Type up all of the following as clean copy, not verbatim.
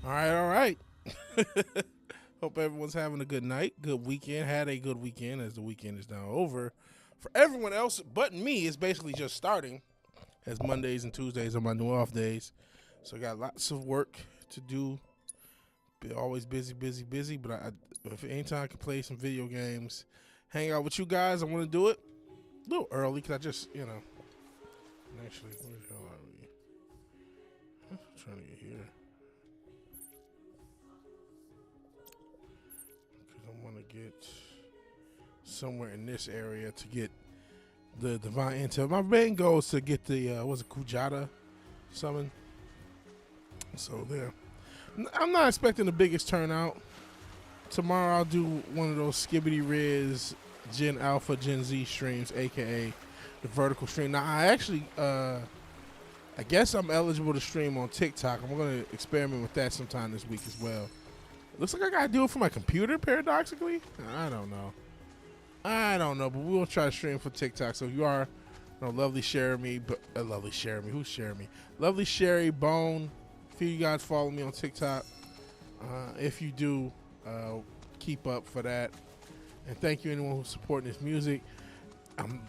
All right. Hope everyone's having a good night, good weekend. Had a good weekend as the weekend is now over. For everyone else but me, it's basically just starting, as Mondays and Tuesdays are my new off days. So I got lots of work to do. Be always busy, but if anytime I can play some video games, hang out with you guys, I want to do it. A little early because I just, actually, where the hell are we? I'm trying to get here. Because I want to get somewhere in this area to get the divine intel. My main goal is to get the, Kujata summon. So there. I'm not expecting the biggest turnout. Tomorrow I'll do one of those Skibbity Riz Gen Alpha, Gen Z streams, aka the vertical stream. Now I actually, I guess I'm eligible to stream on TikTok. I'm going to experiment with that sometime this week as well. Looks like I got to do it for my computer, paradoxically. I don't know, but we'll try to stream for TikTok. So if you are, lovely Sherry, who's Sherry? Lovely Sherry Bone. A few of you guys follow me on TikTok. If you do, keep up for that. And thank you anyone who's supporting this music. I'm,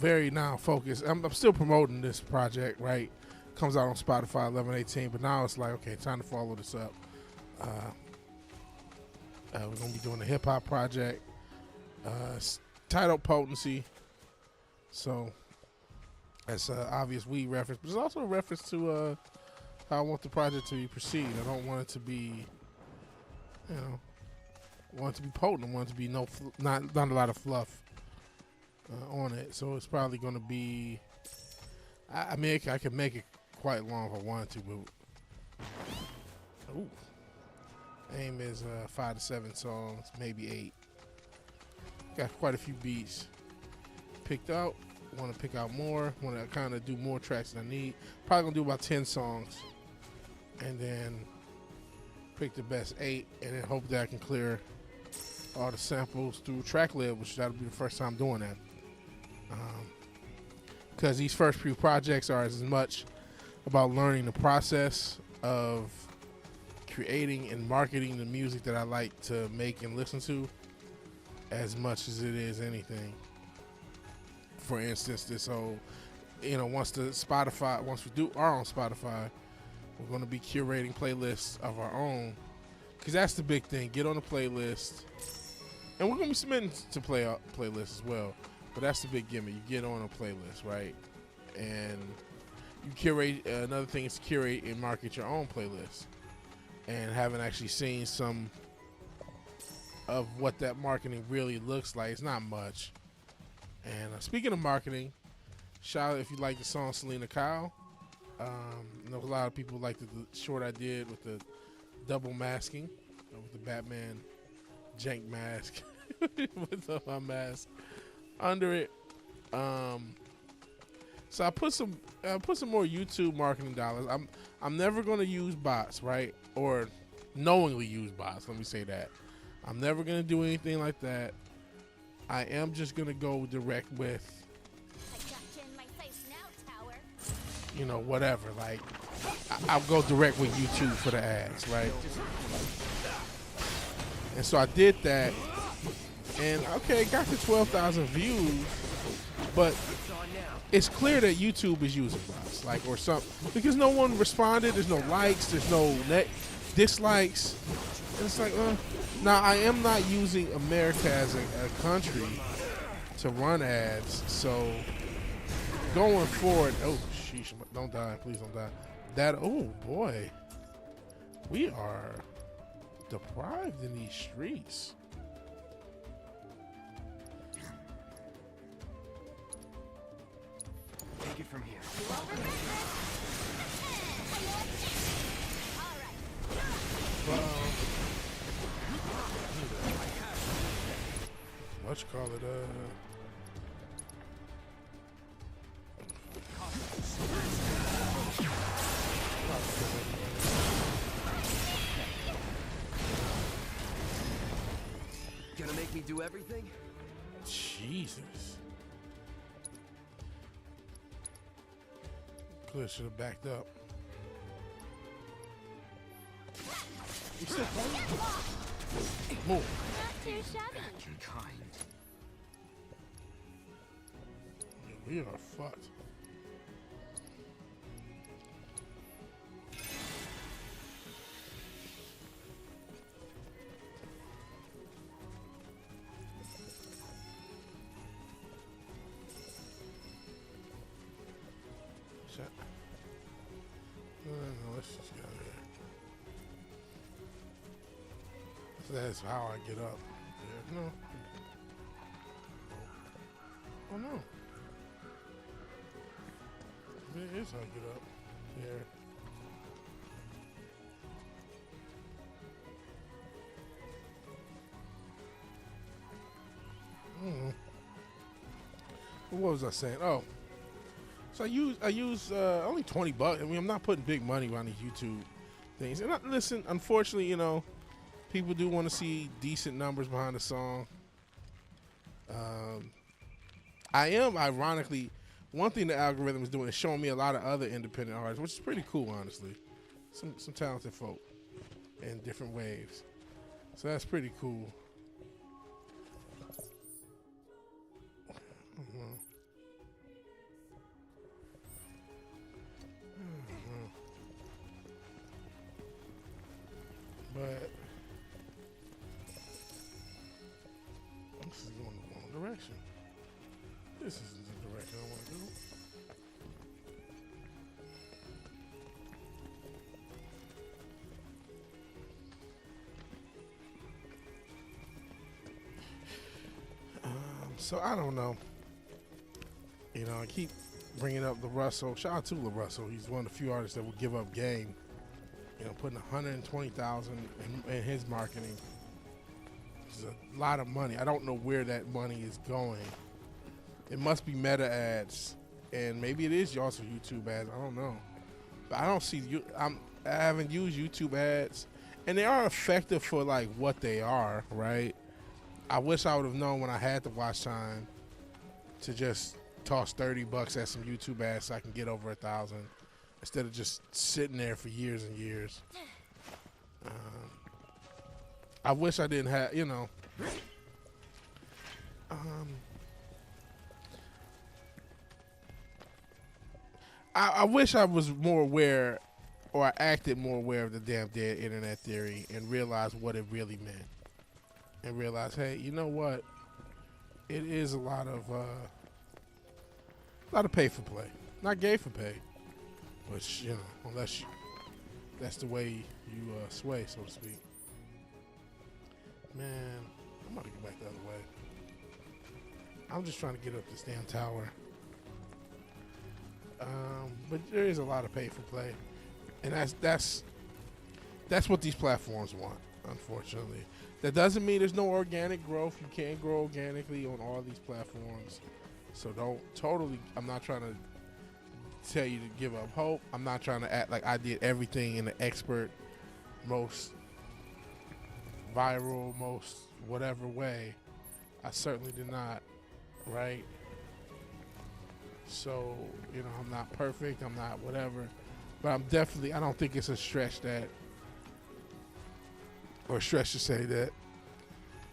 very now focused. I'm still promoting this project, right? Comes out on Spotify 11/18, but now it's like, okay, time to follow this up. We're going to be doing a hip-hop project. Titled Potency. So that's an obvious weed reference, but it's also a reference to how I want the project to proceed. I don't want it to be, want it to be potent. I want it to be not a lot of fluff on it. So it's probably going to be, I can make it quite long if I wanted to, but aim is 5 to 7 songs, maybe 8. Got quite a few beats picked out. Want to pick out more. Want to kind of do more tracks than I need. Probably going to do about 10 songs. And then pick the best 8. And then hope that I can clear all the samples through TrackLib, which that'll be the first time doing that. Because these first few projects are as much about learning the process of creating and marketing the music that I like to make and listen to, as much as it is anything. For instance, this whole, once we do our own Spotify, we're going to be curating playlists of our own, because that's the big thing. Get on a playlist, and we're going to be submitting to playlists as well, but that's the big gimmick. You get on a playlist, right? And you curate. Another thing is to curate and market your own playlist, and haven't actually seen some of what that marketing really looks like. It's not much. And speaking of marketing, shout out if you like the song Selena Kyle. I know a lot of people like the short I did with the double masking, with the Batman jank mask, with my mask under it. So I put some more YouTube marketing dollars. I'm never going to use bots, right? Or knowingly use bots. Let me say that. I'm never going to do anything like that. I am just going to go direct with, whatever. Like, I'll go direct with YouTube for the ads, right? And so I did that. And, okay, got to 12,000 views. But it's clear that YouTube is using bots, or something. Because no one responded. There's no likes. There's no dislikes. And it's like, now, I am not using America as a country to run ads, so going forward, sheesh, don't die, please don't die. Oh boy, we are deprived in these streets. Take it from here. What you call it? Gonna make me do everything? Jesus. Should have backed up. You still playing? Move. Not too shabby. Kind. We are fucked. Shit. No, let's just get out of here. So that's how I get up. Yeah, no. Oh no. It is how I get up. Here. What was I saying? Oh. So I use only $20. I mean, I'm not putting big money on these YouTube things. And listen, unfortunately, you know, people do want to see decent numbers behind the song. I am, ironically, one thing the algorithm is doing is showing me a lot of other independent artists, which is pretty cool, honestly. Some talented folk in different waves. So that's pretty cool. But this is going the wrong direction. This isn't the direction I want to go. So I don't know. You know, I keep bringing up LaRussell. Shout out to LaRussell. He's one of the few artists that will give up game. You know, putting $120,000 in his marketing. It's a lot of money. I don't know where that money is going. It must be Meta ads, and maybe it is also YouTube ads. I don't know, but I don't see you. I haven't used YouTube ads, and they are effective for like what they are, right? I wish I would have known when I had the watch time to just toss $30 at some YouTube ads so I can get over 1,000 instead of just sitting there for years and years. I wish I didn't have, you know. I wish I was more aware, or I acted more aware of the damn dead internet theory and realized what it really meant. And realize, hey, you know what? It is a lot of pay for play, not gay for pay, which, you know, unless that's the way you sway, so to speak. Man, I'm about to get back the other way. I'm just trying to get up this damn tower. But there is a lot of pay for play, and that's what these platforms want, unfortunately. That doesn't mean there's no organic growth. You can grow organically on all these platforms. So I'm not trying to tell you to give up hope. I'm not trying to act like I did everything in the expert, most viral, most whatever way. I certainly did not, right? So, you know, I'm not perfect. I'm not whatever. But I don't think it's a stretch to say that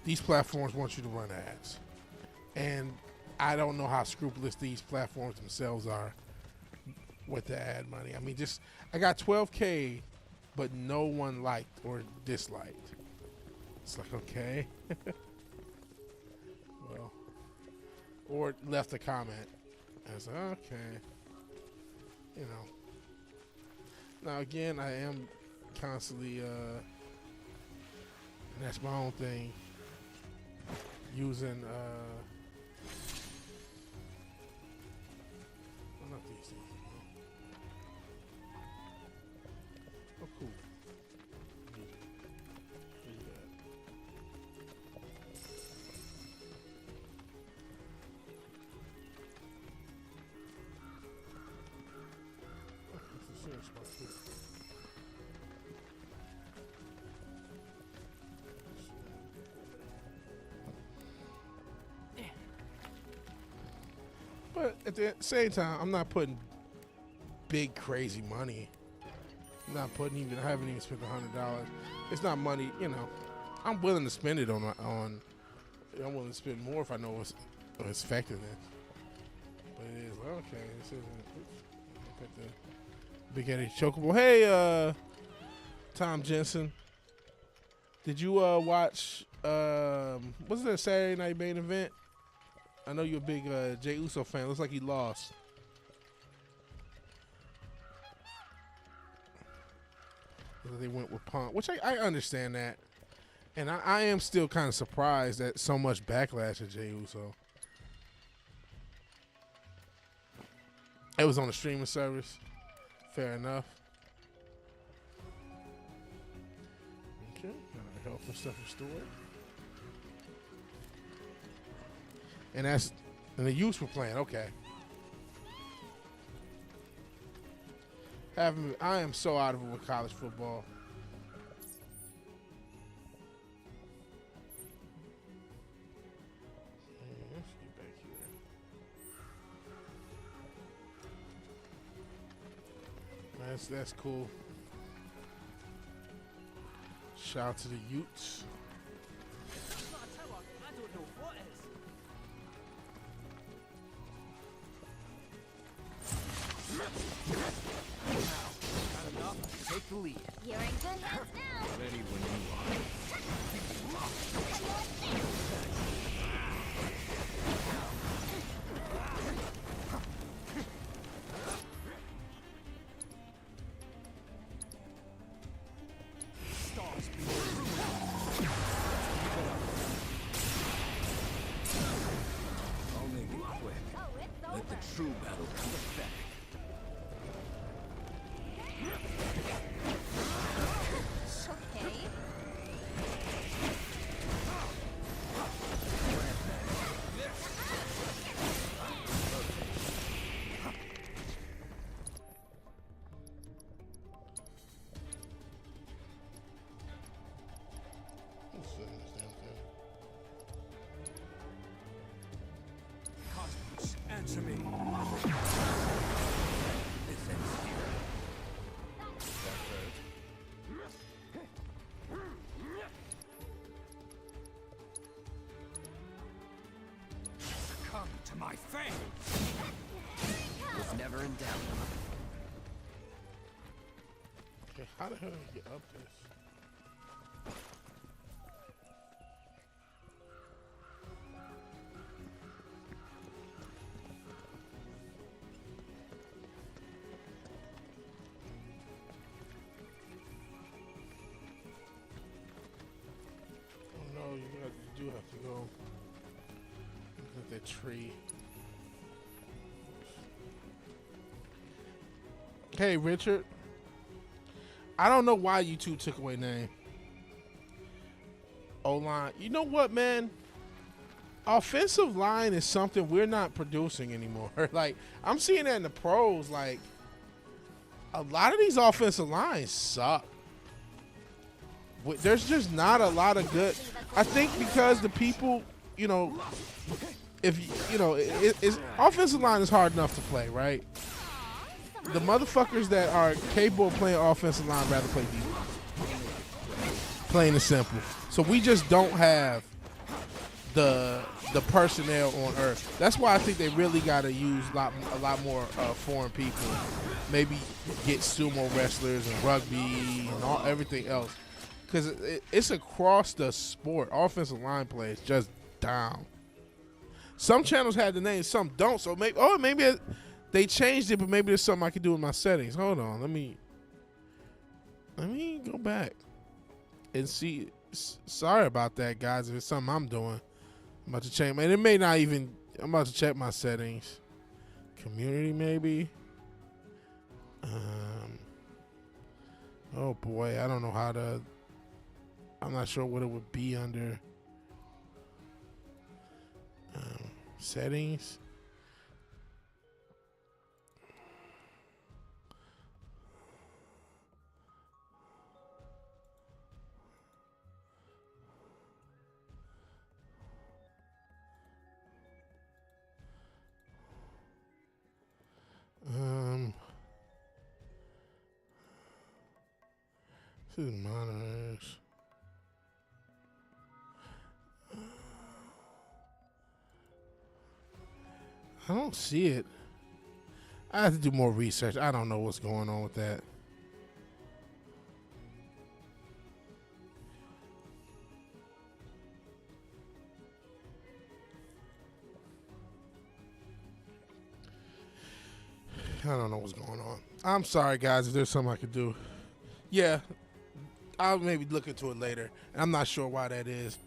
these platforms want you to run ads. And I don't know how scrupulous these platforms themselves are with the ad money. I mean, I got 12K, but no one liked or disliked. It's like, okay. Well, or left a comment. I was like, okay. You know. Now, again, I am constantly, and that's my own thing, using, well, not these things. Oh, cool. But at the same time, I'm not putting big crazy money Not putting even. I haven't even spent $100. It's not money, you know. I'm willing to spend it on. I'm willing to spend more if I know its effectiveness. But it is okay. This isn't. Look at the Big Eddie Chocobo. Hey, Tom Jensen. Did you watch? What's that Saturday night main event? I know you're a big Jey Uso fan. Looks like he lost. They went with Punk, which I understand that. And I am still kind of surprised at so much backlash at Jey Uso. It was on the streaming service. Fair enough. Okay, health and stuff restored. And the youths were playing. Okay. I am so out of it with college football. Let's get back here. That's cool. Shout out to the Utes. Take the lead. You're in good hands now. Ready when you are. Stars be I'll make it quick. Oh, it's over. Let the true battle come to back. Okay. Cosmos, answer me. This ends here. That hurt. Succumb to my fame. Was never in doubt. Okay, how the hell did I get up this? Oh no, you do have to go look at that tree. Hey, Richard. I don't know why you two took away name. O-line. You know what, man? Offensive line is something we're not producing anymore. Like, I'm seeing that in the pros. Like, a lot of these offensive lines suck. There's just not a lot of good. I think because the people, you know, if you know, it's offensive line is hard enough to play, right? The motherfuckers that are capable of playing offensive line rather play defense. Plain and simple. So we just don't have the personnel on earth. That's why I think they really got to use a lot more foreign people. Maybe get sumo wrestlers and rugby and everything else. Because it's across the sport. Offensive line play is just down. Some channels had the name, some don't. So maybe they changed it, but maybe there's something I can do with my settings. Hold on, let me go back and see. Sorry about that, guys. If it's something I'm doing, I'm about to change. Man, it may not even. I'm about to check my settings. Community, maybe. Oh boy, I don't know how to. I'm not sure what it would be under. Settings. This is monitors. I don't see it. I have to do more research. I don't know what's going on with that. I don't know what's going on. I'm sorry, guys, if there's something I could do. Yeah, I'll maybe look into it later. I'm not sure why that is.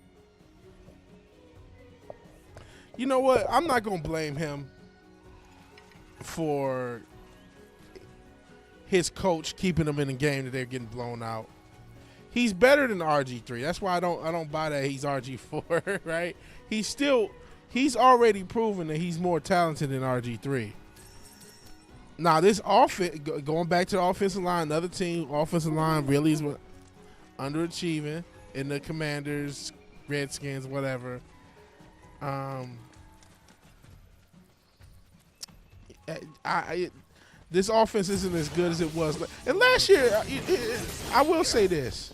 You know what? I'm not going to blame him for his coach keeping them in a game that they're getting blown out. He's better than RG3. That's why I don't buy that he's RG4, right? He's already proven that he's more talented than RG3. Now, this offense, going back to the offensive line, another team, offensive line really is underachieving in the Commanders, Redskins, whatever. This offense isn't as good as it was. And last year, I will say this.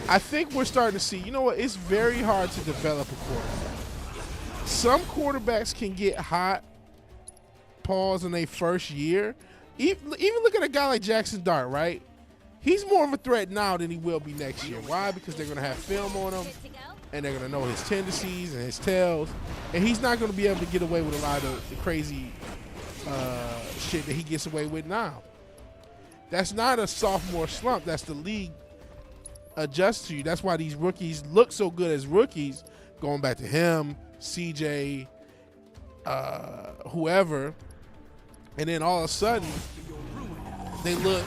I think we're starting to see, you know what, it's very hard to develop a quarterback. Some quarterbacks can get hot, pause in their first year. Even look at a guy like Jackson Dart, right? He's more of a threat now than he will be next year. Why? Because they're going to have film on him, and they're going to know his tendencies and his tells, and he's not going to be able to get away with a lot of the crazy shit that he gets away with now. That's not a sophomore slump. That's the league adjust to you. That's why these rookies look so good as rookies, going back to him, CJ, whoever, and then all of a sudden they look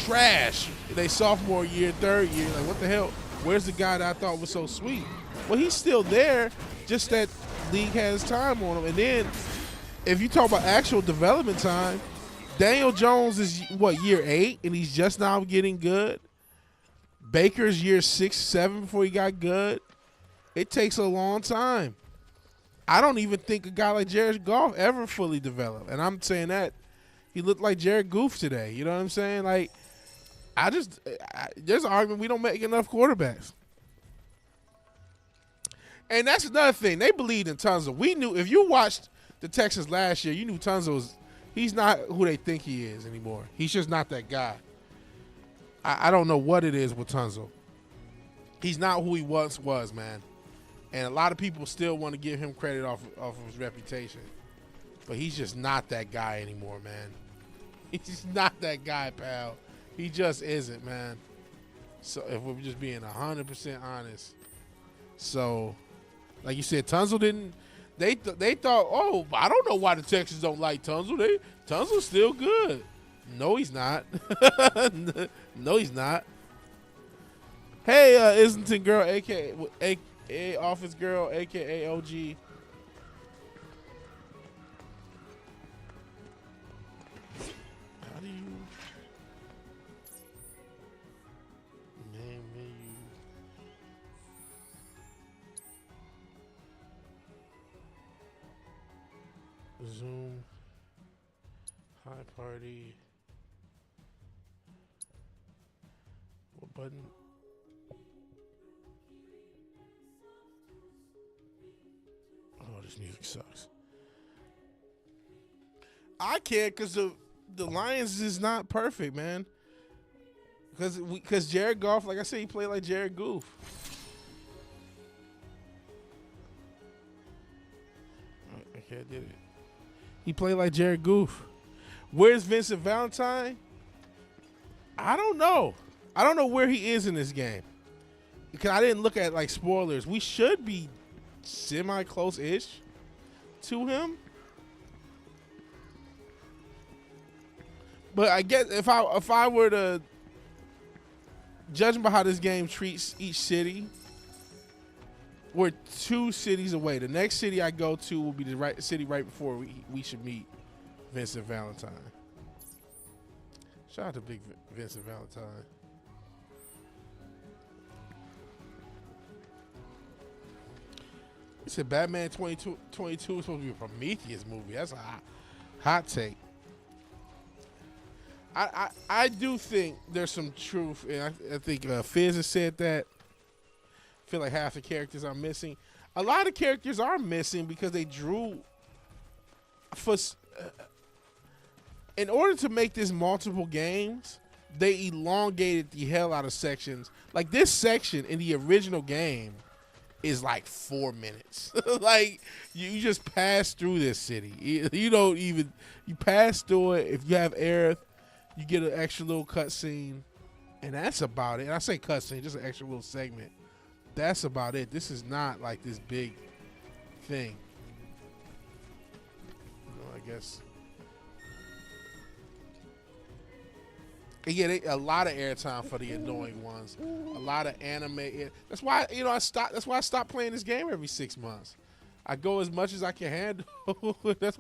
trash. They sophomore year, third year, like what the hell? Where's the guy that I thought was so sweet? Well, he's still there, just that league has time on him. And then if you talk about actual development time, Daniel Jones is what, year 8, and he's just now getting good. Baker's year 6, 7 before he got good. It takes a long time. I don't even think a guy like Jared Goff ever fully developed. And I'm saying that he looked like Jared Goof today. You know what I'm saying? Like, there's an argument we don't make enough quarterbacks. And that's another thing. They believed in Tunzel. We knew, if you watched the Texans last year, you knew he's not who they think he is anymore. He's just not that guy. I don't know what it is with Tunzel. He's not who he once was, man. And a lot of people still want to give him credit off of his reputation. But he's just not that guy anymore, man. He's not that guy, pal. He just isn't, man. So if we're just being 100% honest. So, like you said, Tunzel didn't. They thought, oh, I don't know why the Texans don't like Tunzel. Tunzel's still good. No, he's not. No, he's not. Hey, Islington girl, a.k.a. office girl, a.k.a. OG. How do you name menu? Zoom. Hi party. What button? Oh, this music sucks. I can't because the Lions is not perfect, man. Because Jared Goff, like I said, he played like Jared Goof. Okay, I did it. He played like Jared Goof. Where's Vincent Valentine? I don't know. I don't know where he is in this game. Because I didn't look at like spoilers. We should be semi-close-ish to him. But I guess if I were to judging by how this game treats each city, we're 2 cities away. The next city I go to will be the city right before we should meet Vincent Valentine. Shout out to Big Vincent Valentine. He said Batman 2022 is supposed to be a Prometheus movie. That's a hot take. I do think there's some truth, and I think Fizz has said that. I feel like half the characters are missing. A lot of characters are missing because they drew for. In order to make this multiple games, they elongated the hell out of sections. Like this section in the original game is like 4 minutes. Like you just pass through this city. You don't even, you pass through it. If you have Aerith, you get an extra little cutscene, and that's about it. And I say cutscene, just an extra little segment. That's about it. This is not like this big thing. You know, I guess. And yeah, a lot of airtime for the annoying ones. A lot of anime. That's why I stopped. That's why I stopped playing this game every 6 months. I go as much as I can handle. That's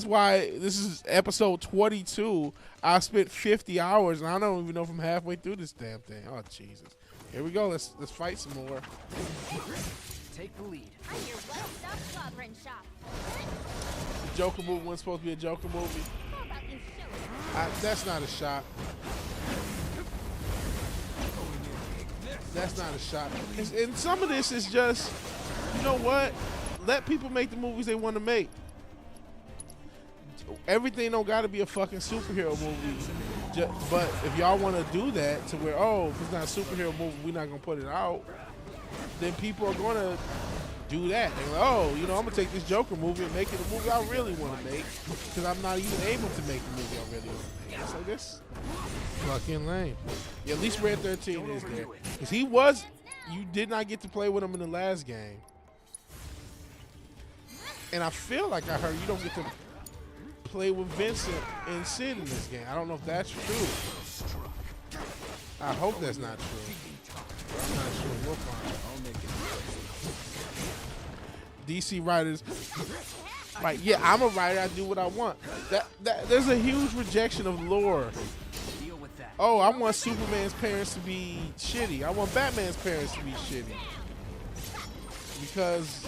why this is episode 22. I spent 50 hours, and I don't even know if I'm halfway through this damn thing. Oh Jesus! Here we go. Let's fight some more. Take the lead. I'm your well-stocked sovereign shop. The Joker movie wasn't supposed to be a Joker movie. How about you show it? That's not a shot. That's not a shot. And some of this is just, you know what? Let people make the movies they want to make. Everything don't got to be a fucking superhero movie. But if y'all want to do that to where, oh, if it's not a superhero movie, we're not going to put it out, then people are going to do that. They're like, oh, I'm going to take this Joker movie and make it a movie I really want to make because I'm not even able to make the movie I really want to make. It's like this. Fucking lame. Yeah, at least Red 13 is there. Because you did not get to play with him in the last game. And I feel like I heard you don't get to play with Vincent and Sid in this game. I don't know if that's true. I hope that's not true. I'm not sure. We'll find out. DC writers, like, yeah, I'm a writer. I do what I want. There's a huge rejection of lore. Oh, I want Superman's parents to be shitty. I want Batman's parents to be shitty. Because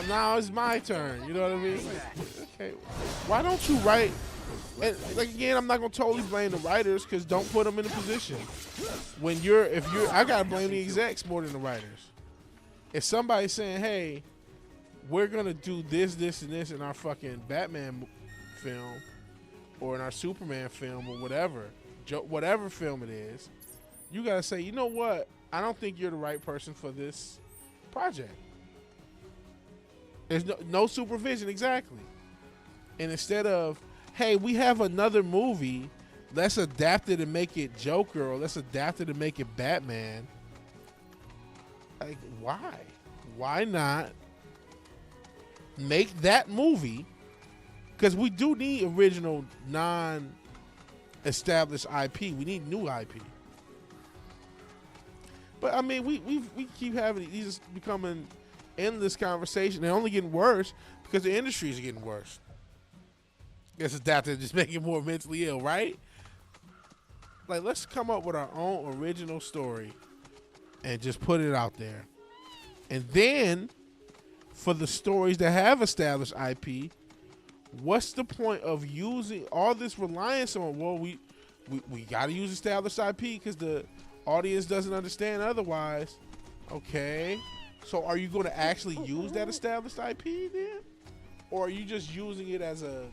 now it's my turn. You know what I mean? Like, okay, why don't you write? And like again, I'm not gonna totally blame the writers because don't put them in a position when I gotta blame the execs more than the writers. If somebody's saying, hey, we're gonna do this, this, and this in our fucking Batman film or in our Superman film or whatever film it is, you gotta say, you know what? I don't think you're the right person for this project. There's no supervision, exactly. And instead of, hey, we have another movie, let's adapt it and make it Joker, or let's adapt it and make it Batman. Like, why? Why not make that movie? Because we do need original, non-established IP. We need new IP. But I mean, we keep having these becoming endless conversation. They're only getting worse because the industry is getting worse. Guess adapted just make it more mentally ill, right? Like, let's come up with our own original story and just put it out there. And then for the stories that have established IP, what's the point of using all this reliance on, well, we got to use established IP because the audience doesn't understand otherwise. Okay. So are you going to actually use that established IP then? Or are you just using it as a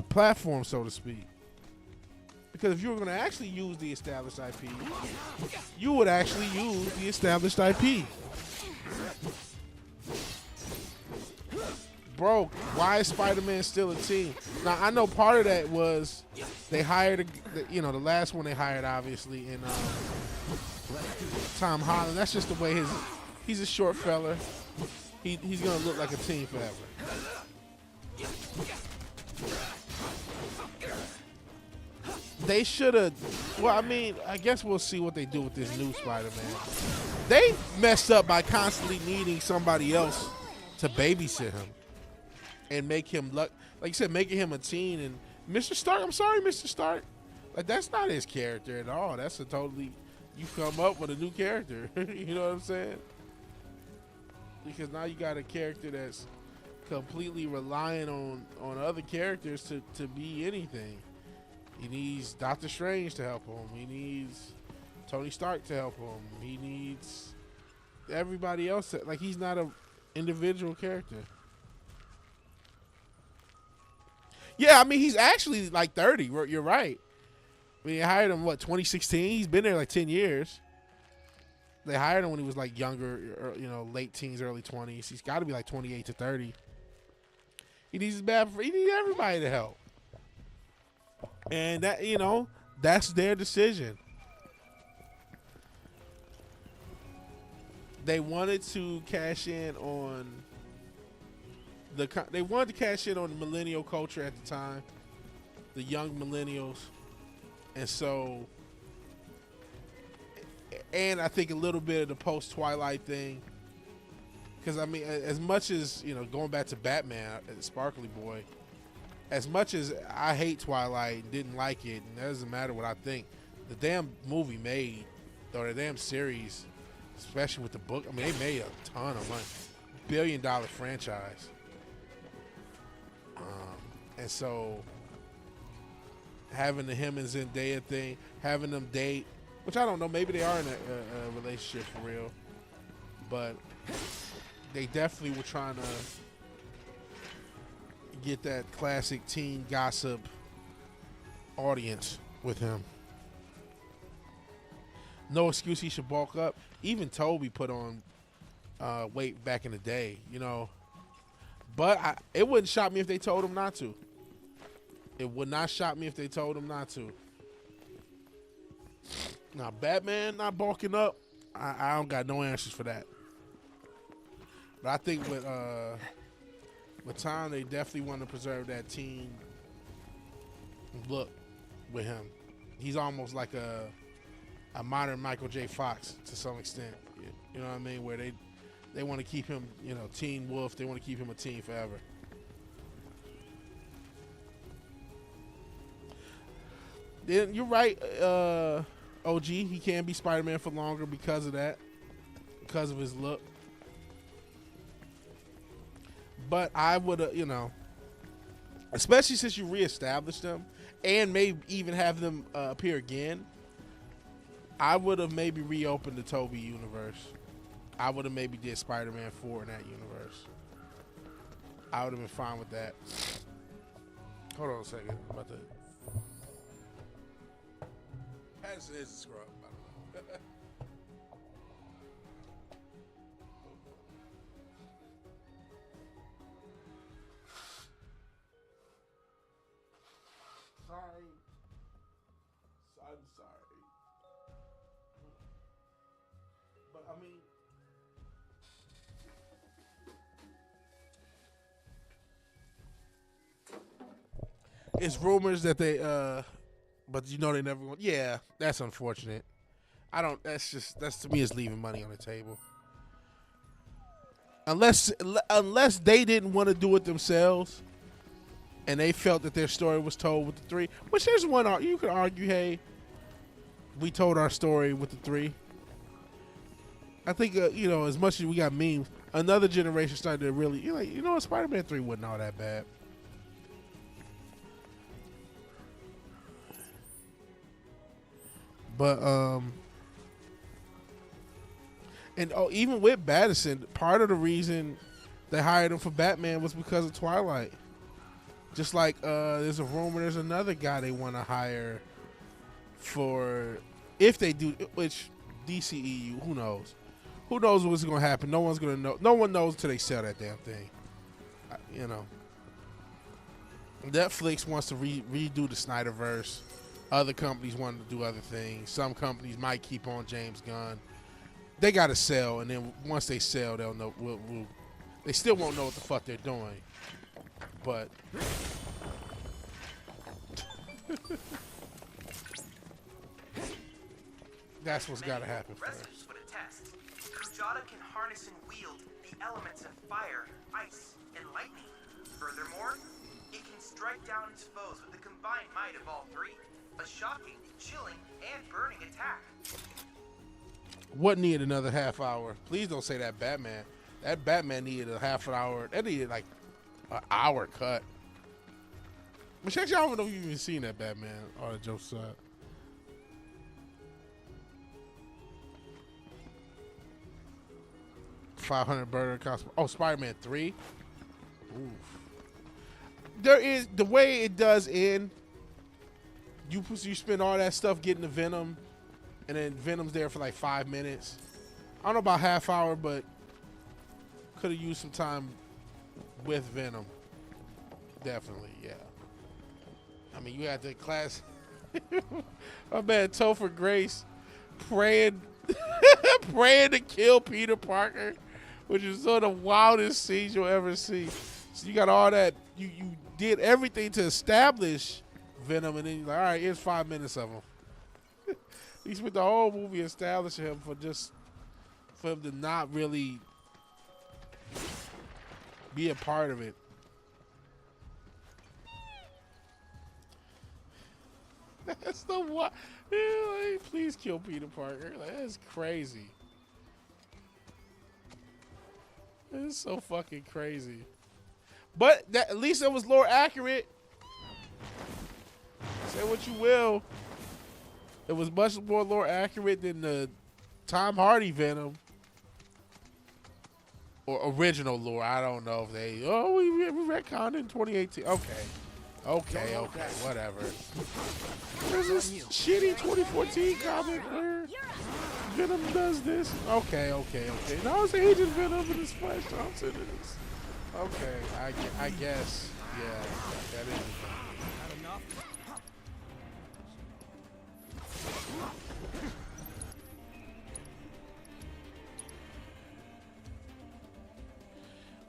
platform, so to speak? Because if you were going to actually use the established IP, you would actually use the established IP. Bro, why is Spider-Man still a team? Now, I know part of that was they hired, the last one they hired, obviously, in Tom Holland. That's just the way he's a short fella. He's going to look like a team forever. They should have, well, I mean, I guess we'll see what they do with this new Spider-Man. They messed up by constantly needing somebody else to babysit him and make him like you said, making him a teen. And Mr. Stark, I'm sorry, Mr. Stark, like, that's not his character at all. That's you come up with a new character. You know what I'm saying? Because now you got a character that's completely relying on other characters to be anything. He needs Doctor Strange to help him. He needs Tony Stark to help him. He needs everybody else. Like, he's not a individual character. Yeah, I mean, he's actually like 30. You're right. I mean, they hired him, 2016? He's been there like 10 years. They hired him when he was like younger, late teens, early 20s. He's got to be like 28 to 30. He needs everybody to help. And that, that's their decision. They wanted to cash in on the millennial culture at the time, the young millennials. And so, and I think a little bit of the post-Twilight thing. Because, I mean, as much as, going back to Batman, Sparkly Boy, as much as I hate Twilight and didn't like it, and it doesn't matter what I think, the damn movie made, or the damn series, especially with the book, I mean, they made a ton of money. $1 billion franchise. And so, having the him and Zendaya thing, having them date, which I don't know, maybe they are in a relationship for real, but they definitely were trying to get that classic teen gossip audience with him. No excuse he should bulk up. Even Toby put on weight back in the day, But it wouldn't shock me if they told him not to. It would not shock me if they told him not to. Now, Batman not bulking up, I don't got no answers for that. But I think with time, they definitely want to preserve that teen look with him. He's almost like a modern Michael J. Fox to some extent. You know what I mean? Where they want to keep him, teen wolf. They want to keep him a teen forever. Then you're right, OG. He can be Spider-Man for longer because of that, because of his look. But I would, especially since you reestablished them and maybe even have them appear again, I would have maybe reopened the Toby universe. I would have maybe did Spider-Man 4 in that universe. I would have been fine with that. Hold on a second. I'm about to... Patterson is a scrub, by the way. Sorry. I'm sorry. But, I mean... It's rumors that they, but they never want. Yeah, that's unfortunate. That's to me is leaving money on the table. Unless they didn't want to do it themselves, and they felt that their story was told with the 3. Which there's one you could argue, hey, we told our story with the 3. I think as much as we got memes, another generation started to really, Spider-Man 3 wasn't all that bad. But even with Patterson, part of the reason they hired him for Batman was because of Twilight. Just like there's a rumor, there's another guy they want to hire for if they do, which DCEU, who knows? Who knows what's going to happen? No one's going to know. No one knows until they sell that damn thing. Netflix wants to redo the Snyderverse. Other companies want to do other things. Some companies might keep on James Gunn. They got to sell, and then once they sell, they'll know. They still won't know what the fuck they're doing. But that's what's got to happen first. Would attest. Kujata can harness and wield the elements of fire, ice, and lightning. Furthermore, it can strike down its foes with the combined might of all 3. A shocking, chilling, and burning attack. What needed another half hour? Please don't say that Batman. That Batman needed a half an hour. That needed like an hour cut. But actually, I don't know if you've even seen that Batman. All the jokes aside. $500 burger cost. Oh, Spider-Man 3. Oof. There is the way it does end. You spend all that stuff getting the Venom, and then Venom's there for like 5 minutes. I don't know about half hour, but could have used some time with Venom. Definitely, yeah. I mean, you had the class. My man Topher Grace praying, praying to kill Peter Parker, which is one of the wildest scenes you'll ever see. So you got all that. You did everything to establish Venom, and then you're like, all right, here's 5 minutes of him. He spent the whole movie establishing him for him to not really be a part of it. That's the what? Like, please kill Peter Parker. Like, that's crazy. It's so fucking crazy. But that, at least it was lore accurate. Say what you will. It was much more lore accurate than the Tom Hardy Venom. Or original lore. I don't know if they... Oh, we retconned in 2018. Okay, whatever. There's this shitty 2014 comic where Venom does this. Okay. Now it's Agent Venom and it's Flash Thompson. Okay, I guess. Yeah, that is.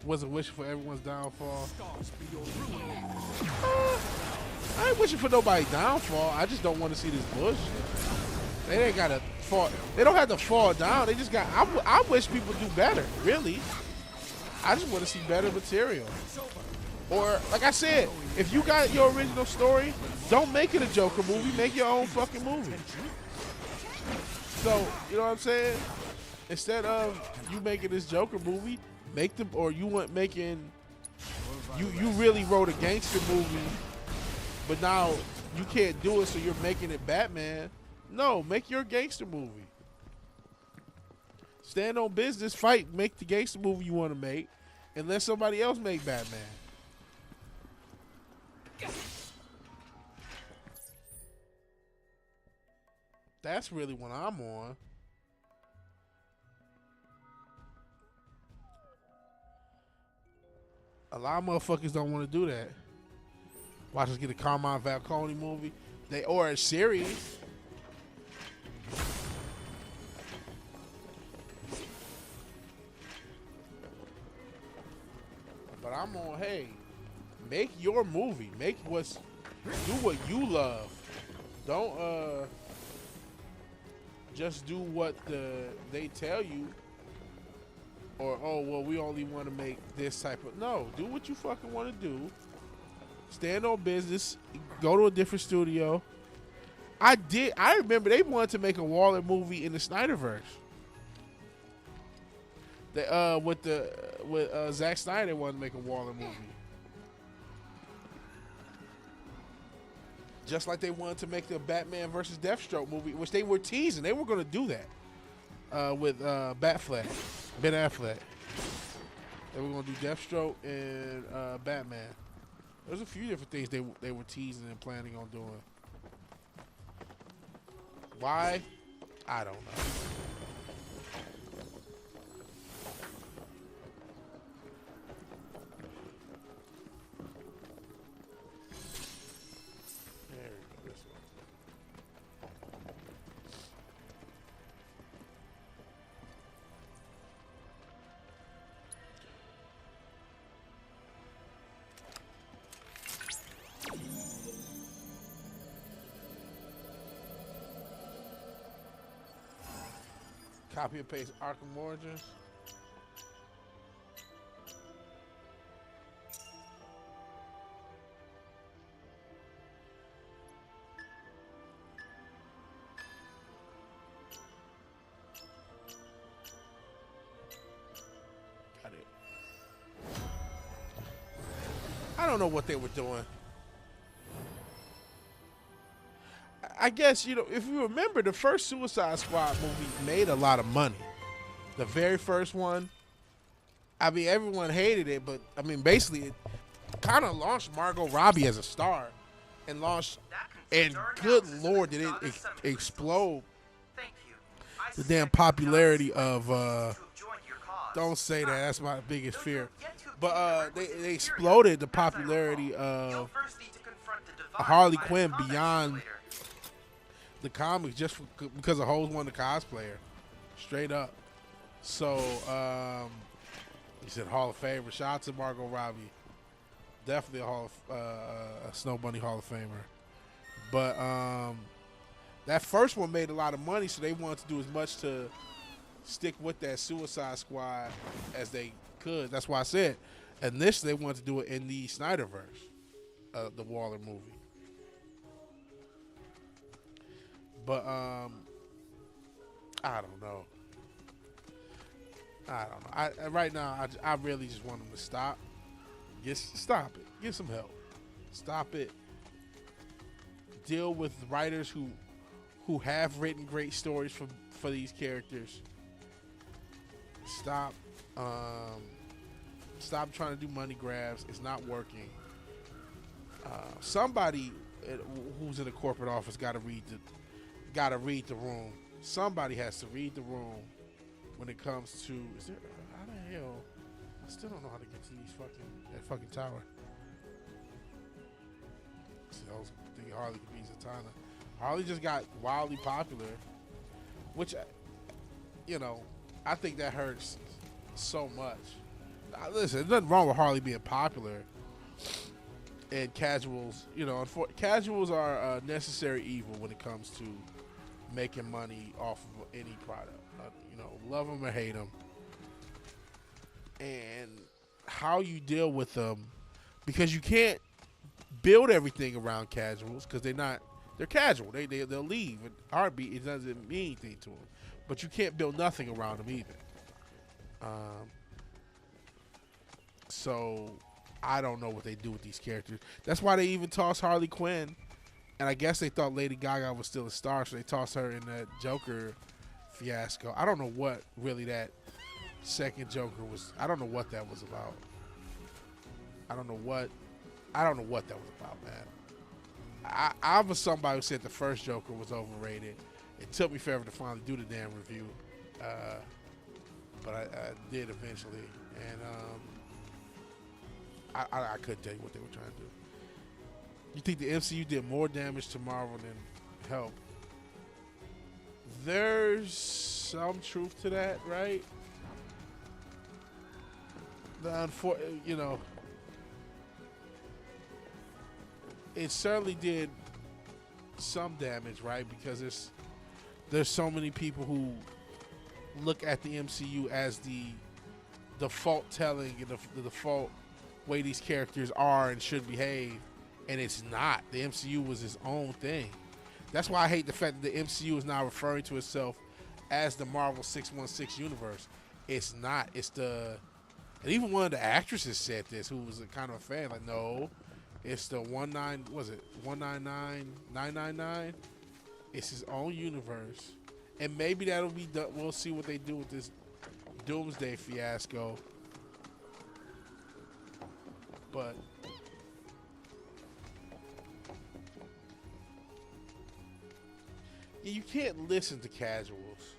Wasn't wishing for everyone's downfall. I ain't wishing for nobody's downfall. I just don't want to see this bullshit. They ain't gotta fall. They don't have to fall down. They just got. I wish people do better. Really. I just want to see better material. Or like I said, if you got your original story, don't make it a Joker movie. Make your own fucking movie. So you know what I'm saying? Instead of you making this Joker movie, make them, or you want making. You really wrote a gangster movie, but now you can't do it, so you're making it Batman. No, make your gangster movie. Stand on business, fight, make the gangster movie you want to make, and let somebody else make Batman. That's really what I'm on. A lot of motherfuckers don't want to do that. Watch us get a Carmine Falcone movie, or a series. But I'm on, hey, make your movie. Do what you love. Don't just do what they tell you. Or, oh, well, we only want to make this type of... No, do what you fucking want to do. Stand on business. Go to a different studio. I remember they wanted to make a Waller movie in the Snyderverse. With Zack Snyder wanted to make a Waller movie. Just like they wanted to make the Batman versus Deathstroke movie, which they were teasing. They were going to do that with Ben Affleck. They were going to do Deathstroke and Batman. There's a few different things they were teasing and planning on doing. Why? I don't know. There we go. This one. Copy and paste Arkham Origins. Got it. I don't know what they were doing. I guess, you know, if you remember, the first Suicide Squad movie made a lot of money. The very first one, I mean, everyone hated it, but I mean, basically, it kind of launched Margot Robbie as a star, and launched. And good lord, did it explode Thank you. the damn popularity of. Don't say that. That's my biggest fear. But they exploded the popularity of Harley Quinn beyond the comics just because of Hoes won the cosplayer, straight up. So he said Hall of Famer. Shout out to Margot Robbie, definitely a Snow Bunny Hall of Famer. But that first one made a lot of money, so they wanted to do as much to stick with that Suicide Squad as they could. That's why I said initially they wanted to do it in the Snyderverse, the Waller movie. But I don't know. Right now, I really just want them to stop. Stop it. Get some help. Stop it. Deal with writers who have written great stories for these characters. Stop trying to do money grabs. It's not working. Somebody who's in the corporate office got to read the room. Somebody has to read the room when it comes to. Is there? How the hell? I still don't know how to get to that fucking tower. See, I was thinking Harley could be Zatanna. Harley just got wildly popular, which, you know, I think that hurts so much. Now, listen, there's nothing wrong with Harley being popular. And casuals, you know, casuals are a necessary evil when it comes to making money off of any product. You know, love them or hate them. And how you deal with them, because you can't build everything around casuals because they're casual. They'll leave. In heartbeat, it doesn't mean anything to them. But you can't build nothing around them either. So I don't know what they do with these characters. That's why they even tossed Harley Quinn. And I guess they thought Lady Gaga was still a star, so they tossed her in that Joker fiasco. I don't know what really that second Joker was. I don't know what that was about. I don't know what that was about, man. I was somebody who said the first Joker was overrated. It took me forever to finally do the damn review, but I did eventually, and I couldn't tell you what they were trying to do. You think the MCU did more damage to Marvel than help? There's some truth to that, right? You know, it certainly did some damage, right? Because there's so many people who look at the MCU as the default telling and the default way these characters are and should behave, and it's not. The MCU was its own thing. That's why I hate the fact that the MCU is now referring to itself as the Marvel 616 universe. It's not. And even one of the actresses said this, who was a kind of a fan, like, no, it's the 1999. It's his own universe, and maybe that'll be done. We'll see what they do with this Doomsday fiasco. But you can't listen to casuals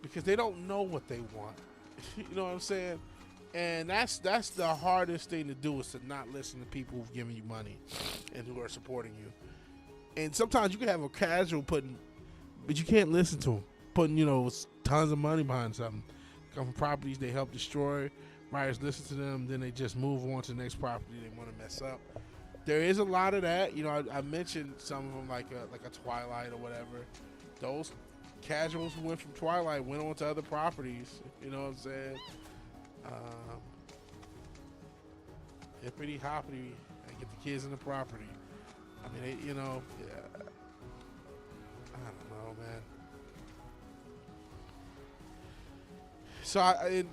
because they don't know what they want. You know what I'm saying? And that's the hardest thing to do, is to not listen to people who've given you money and who are supporting you. And sometimes you can have a casual but you can't listen to them putting, you know, tons of money behind something. Come from properties they help destroy. Writers listen to them, then they just move on to the next property they want to mess up. There is a lot of that. You know, I mentioned some of them, like a Twilight or whatever. Those casuals who went from Twilight went on to other properties. You know what I'm saying? Hippity hoppity and get the kids in the property. I mean, you know, yeah. I don't know, man. So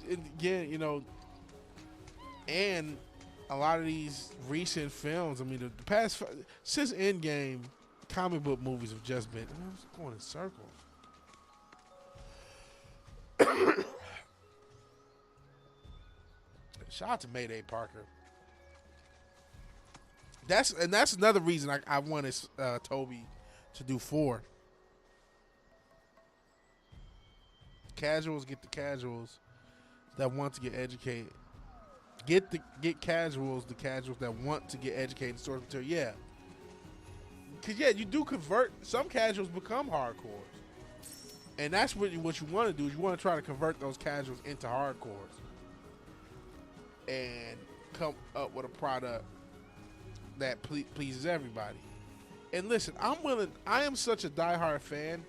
again, you know, and a lot of these recent films. I mean, the past since Endgame, comic book movies have just been. I'm just going in circles. Shout out to Mayday Parker. That's another reason I wanted Toby to do 4. Casuals get the casuals that want to get educated. Get casuals, the casuals that want to get educated in source material. Yeah. Because, yeah, you do convert. Some casuals become hardcores. And that's what you want to do is you want to try to convert those casuals into hardcores. And come up with a product that pleases everybody. And listen, I am such a diehard fan.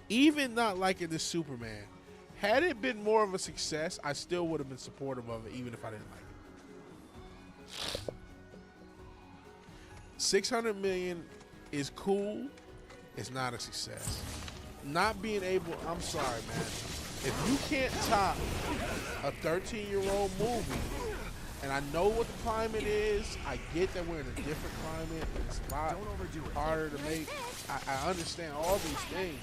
Even not liking this Superman. Had it been more of a success, I still would have been supportive of it, even if I didn't like it. $600 million is cool. It's not a success. Not being able, I'm sorry, man. If you can't top a 13-year-old movie, and I know what the climate is, I get that we're in a different climate. It's a lot harder to make. I understand all these things.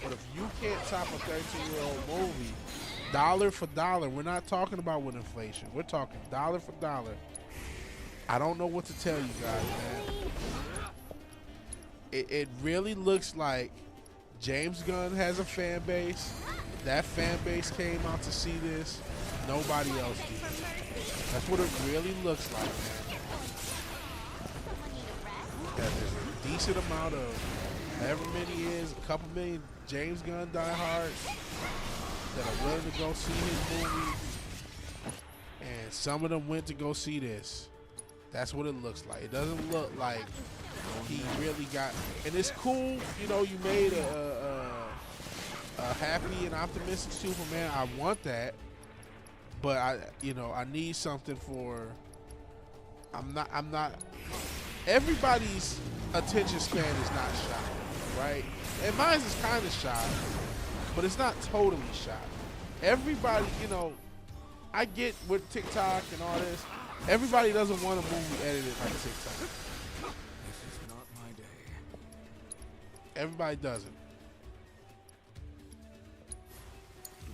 But if you can't top a 13-year-old movie, dollar for dollar, we're not talking about with inflation. We're talking dollar for dollar. I don't know what to tell you guys, man. It really looks like James Gunn has a fan base. That fan base came out to see this. Nobody else did. That's what it really looks like, man. That there's a decent amount of, however many is, a couple million James Gunn diehards that are willing to go see his movie. And some of them went to go see this. That's what it looks like. It doesn't look like he really got, and it's cool, you know, you made a happy and optimistic Superman. I want that. But I need something for. I'm not. Everybody's attention span is not shot, right? And mine is kind of shot, but it's not totally shot. Everybody, I get with TikTok and all this. Everybody doesn't want a movie edited like TikTok. This is not my day. Everybody doesn't.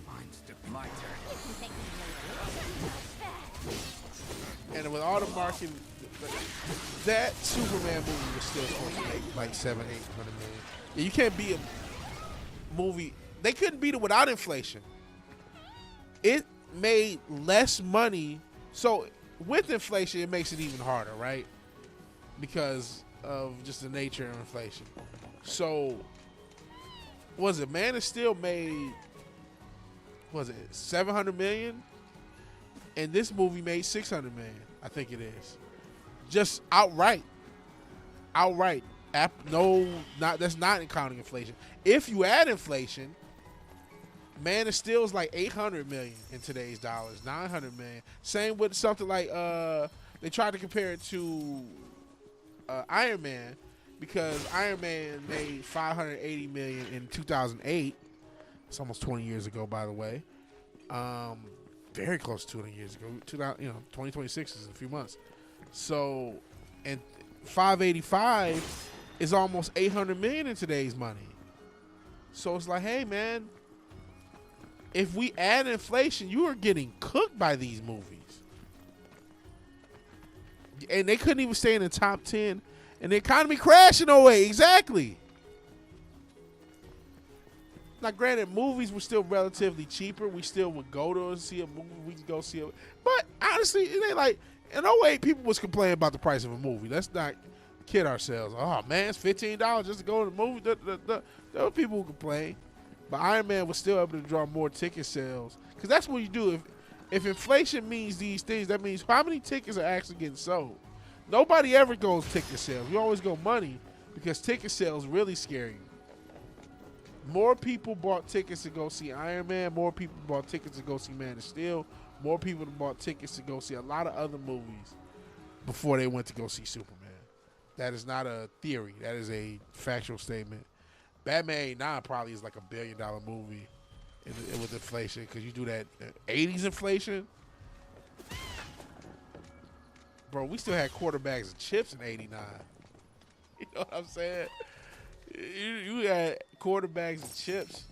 Mine's my turn. And with all the marketing, that Superman movie was still supposed to make like 700-800 million. Yeah, you can't beat a movie. They couldn't beat it without inflation. It made less money. So with inflation, it makes it even harder, right? Because of just the nature of inflation. So, was it Man of Steel made, $700 million? And this movie made $600 million. I think it is. Just outright. That's not counting inflation. If you add inflation, Man of Steel is like $800 million in today's dollars, $900 million. Same with something like they tried to compare it to Iron Man, because Iron Man made $580 million in 2008. It's almost 20 years ago, by the way. Very close to 20 years ago. 2026 is in a few months. So, and 585 is almost $800 million in today's money. So it's like, hey, man, if we add inflation, you are getting cooked by these movies. And they couldn't even stay in the top 10. And the economy crashed in 08. Exactly. Now, granted, movies were still relatively cheaper. We still would go to see a movie. We could go see it. But honestly, it ain't like, in 08, people was complaining about the price of a movie. Let's not kid ourselves. Oh, man, it's $15 just to go to the movie. There were people who complain. But Iron Man was still able to draw more ticket sales. Because that's what you do. If inflation means these things, that means how many tickets are actually getting sold? Nobody ever goes ticket sales. We always go money, because ticket sales really scare you. More people bought tickets to go see Iron Man. More people bought tickets to go see Man of Steel. More people bought tickets to go see a lot of other movies before they went to go see Superman. That is not a theory. That is a factual statement. Batman 89 probably is like $1 billion movie with inflation, because you do that 80s inflation. Bro, we still had quarterbacks of chips in 89. You know what I'm saying? You had quarterbacks and chips.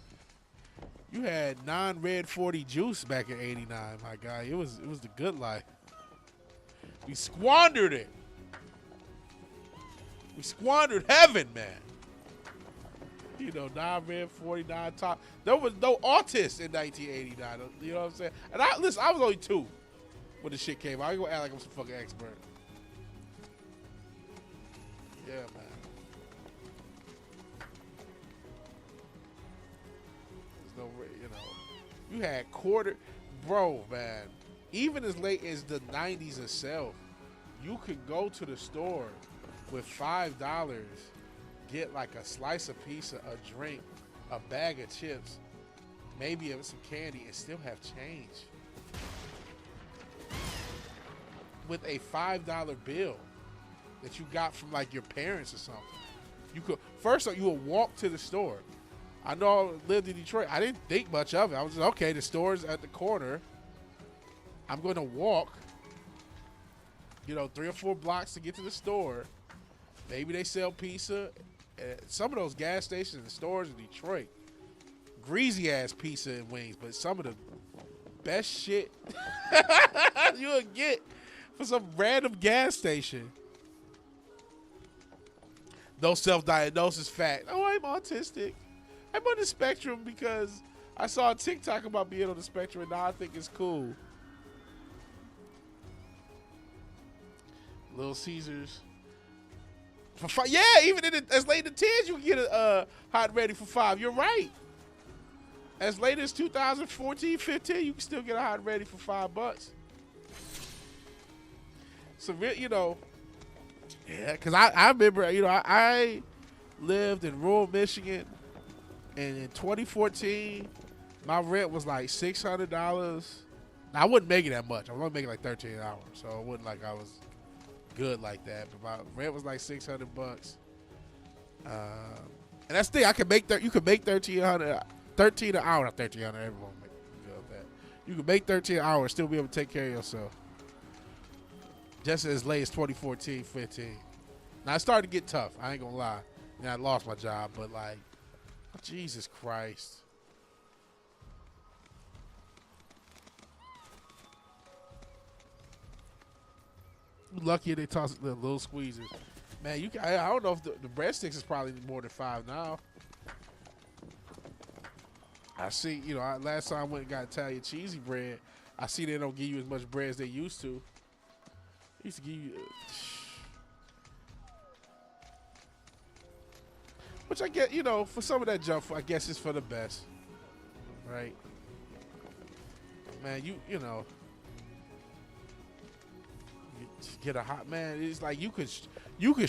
You had non-red 40 juice back in '89, my guy. It was the good life. We squandered it. We squandered heaven, man. You know, non-red 49 top. There was no autists in 1989. You know what I'm saying? And I was only 2 when the shit came out. I ain't gonna act like I'm some fucking expert. Yeah, man. There's no, you know, you had bro, man. Even as late as the 90s itself, you could go to the store with $5, get like a slice of pizza, a drink, a bag of chips, maybe some candy, and still have change. With a $5 bill that you got from like your parents or something. You could you would walk to the store. I know I lived in Detroit. I didn't think much of it. I was just, okay, the store's at the corner. I'm going to walk, 3 or 4 blocks to get to the store. Maybe they sell pizza. Some of those gas stations and stores in Detroit, greasy ass pizza and wings, but some of the best shit you'll get for some random gas station. No self-diagnosis fact. Oh, I'm autistic. I'm on the spectrum because I saw a TikTok about being on the spectrum and now I think it's cool. Little Caesars. For $5, yeah, even as late as 10s, you can get a hot and ready for $5. You're right. As late as 2014, 15, you can still get a hot and ready for $5. So, yeah, because I remember, I lived in rural Michigan, and in 2014, my rent was like $600. Now, I wouldn't make it that much. I was only making like $13 an hour, so it wasn't like I was good like that. But my rent was like $600. And that's the thing. You can make $13 an hour, not $1300. Everyone make good with that. You can make $13 an hour and still be able to take care of yourself. Just as late as 2014, 15. Now it started to get tough. I ain't gonna lie. I lost my job, but like, Jesus Christ. Lucky they toss the little squeezers. Man, I don't know if the breadsticks is probably more than $5 now. I see, last time I went and got Italian cheesy bread, I see they don't give you as much bread as they used to. They used to give you, which I get, for some of that junk food, I guess it's for the best, right? Man, you get a hot man. It's like you could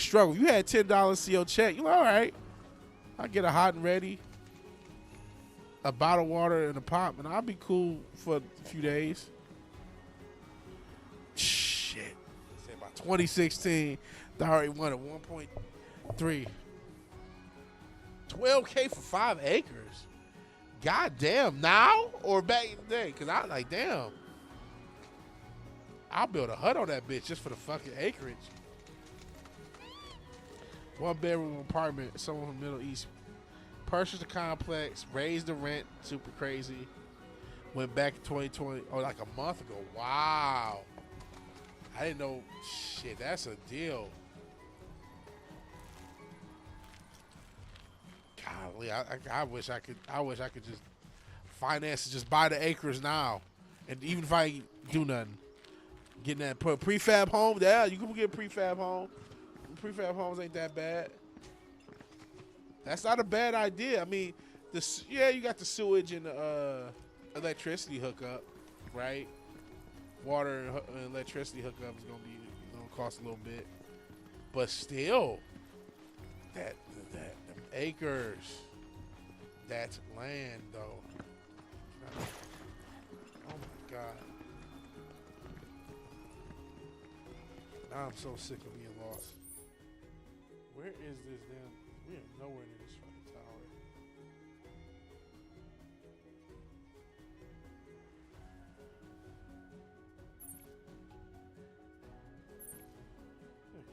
struggle. You had $10 to your check. You're like, all right, I get a hot and ready, a bottle of water and a pop, and I'll be cool for a few days. Shit. Say about 2016, I already won at 1.3. $12K for 5 acres. God damn, now or back in the day? Because I was like, damn. I'll build a hut on that bitch just for the fucking acreage. 1-bedroom apartment, someone from the Middle East. Purchased the complex, raised the rent, super crazy. Went back in 2020, like a month ago. Wow. I didn't know. Shit, that's a deal. Golly, I wish I could just finance it, just buy the acres now. And even if I do nothing. Getting that prefab home, yeah, you can get a prefab home. Prefab homes ain't that bad. That's not a bad idea. I mean, you got the sewage and the electricity hookup, right? Water and electricity hookup is gonna cost a little bit, but still, them acres, that's land though. Oh my God. Now I'm so sick of being lost. Where is this damn? We are nowhere near this fucking tower. Okay,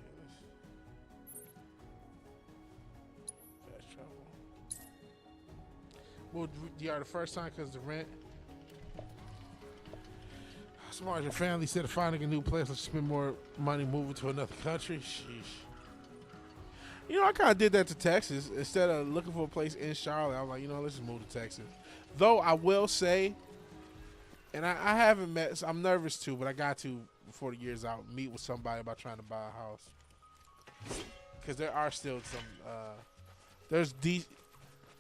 Well, DR the first time because the rent. Smart as your family said of finding a new place, let's spend more money moving to another country. Sheesh. You know, I kind of did that to Texas. Instead of looking for a place in Charlotte, I'm like, you know, let's just move to Texas. Though I will say, and I haven't met, so I'm nervous too, but I got to, before the year's out, meet with somebody about trying to buy a house. Because there are still some,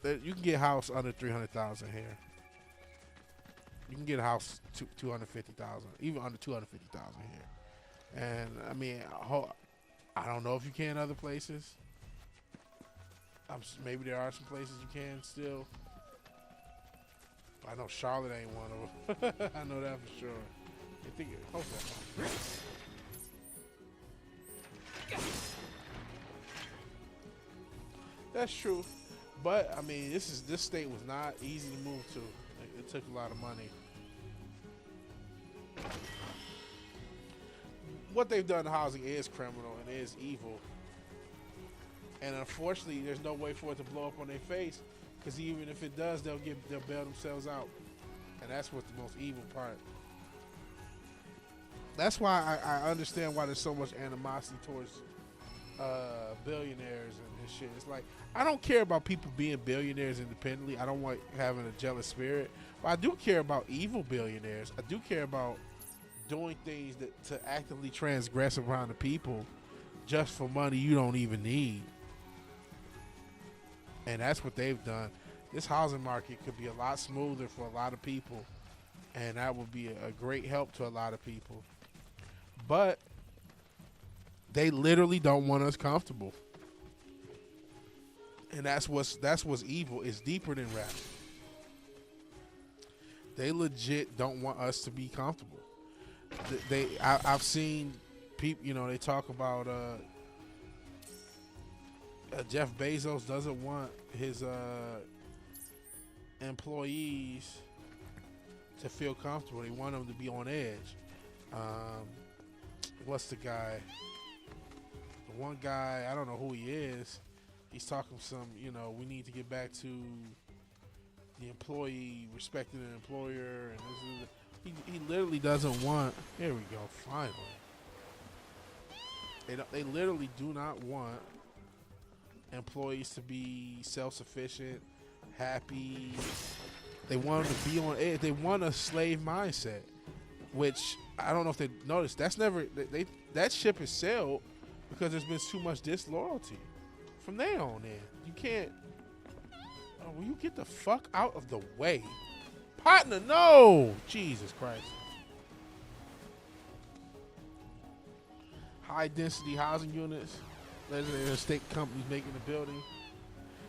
you can get a house under $300,000 here. You can get a house $250,000, even under $250,000 here. And I mean, I don't know if you can other places. Maybe there are some places you can still. I know Charlotte ain't one of them. I know that for sure. I think hope that's true. But I mean, this state was not easy to move to. It took a lot of money. What they've done to housing is criminal and is evil. And unfortunately, there's no way for it to blow up on their face, because even if it does, they'll bail themselves out. And that's what's the most evil part. That's why I understand why there's so much animosity towards billionaires and shit. It's like, I don't care about people being billionaires independently. I don't want having a jealous spirit. But I do care about evil billionaires. I do care about doing things to actively transgress around the people just for money you don't even need. And that's what they've done. This housing market could be a lot smoother for a lot of people, and that would be a great help to a lot of people. But they literally don't want us comfortable. And that's what's evil. It's deeper than rap. They legit don't want us to be comfortable. I've seen people, you know, they talk about Jeff Bezos doesn't want his employees to feel comfortable. They want them to be on edge. What's the guy? The one guy, I don't know who he is. He's talking some, you know, we need to get back to the employee respecting an employer, and he literally doesn't want. Here we go. Finally, they literally do not want employees to be self-sufficient, happy. They want them to be on edge. They want a slave mindset, which I don't know if they noticed. That's never that ship has sailed because there's been too much disloyalty from there on in. You can't. Oh, will you get the fuck out of the way, partner? No, Jesus Christ. High density housing units. Legendary estate companies making the building.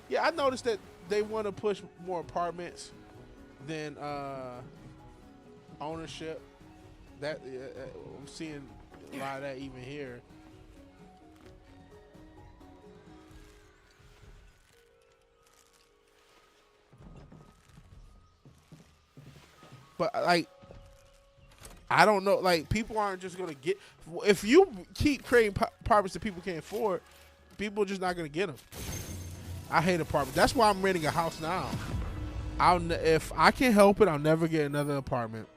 Yeah, I noticed that they want to push more apartments than ownership. That I'm seeing a lot of that even here. But like, I don't know. Like, people aren't just gonna get. If you keep creating apartments that people can't afford, people are just not gonna get them. I hate apartments. That's why I'm renting a house now. If I can help it, I'll never get another apartment.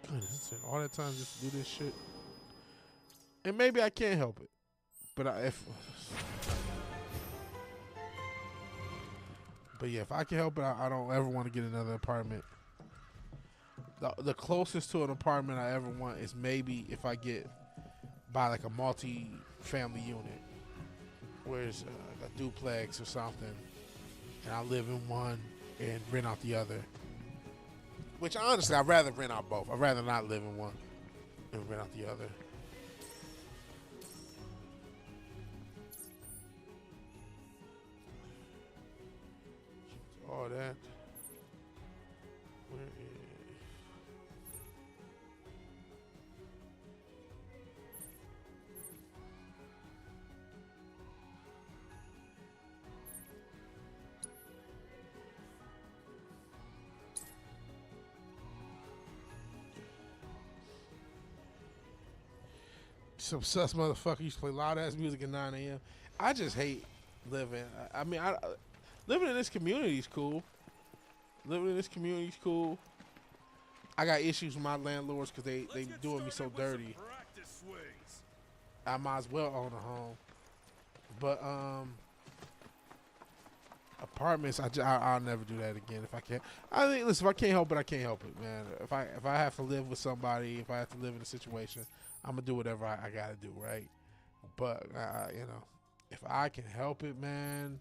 Goodness, all that time just to do this shit, and maybe I can't help it. But if I can help it, I don't ever want to get another apartment. The closest to an apartment I ever want is maybe if I buy like a multi-family unit, where it's a duplex or something, and I live in one and rent out the other. Which honestly, I'd rather rent out both. I'd rather not live in one and rent out the other. All that. Where is? Some sus motherfucker used to play loud ass music at 9 a.m. I just hate living. I mean, living in this community is cool. Living in this community is cool. I got issues with my landlords because they doing me so dirty. I might as well own a home. But apartments, I'll never do that again if I can't. I think, listen, if I can't help it, I can't help it, man. If I have to live with somebody, if I have to live in a situation, I'm gonna do whatever I gotta do, right? But you know, if I can help it, man,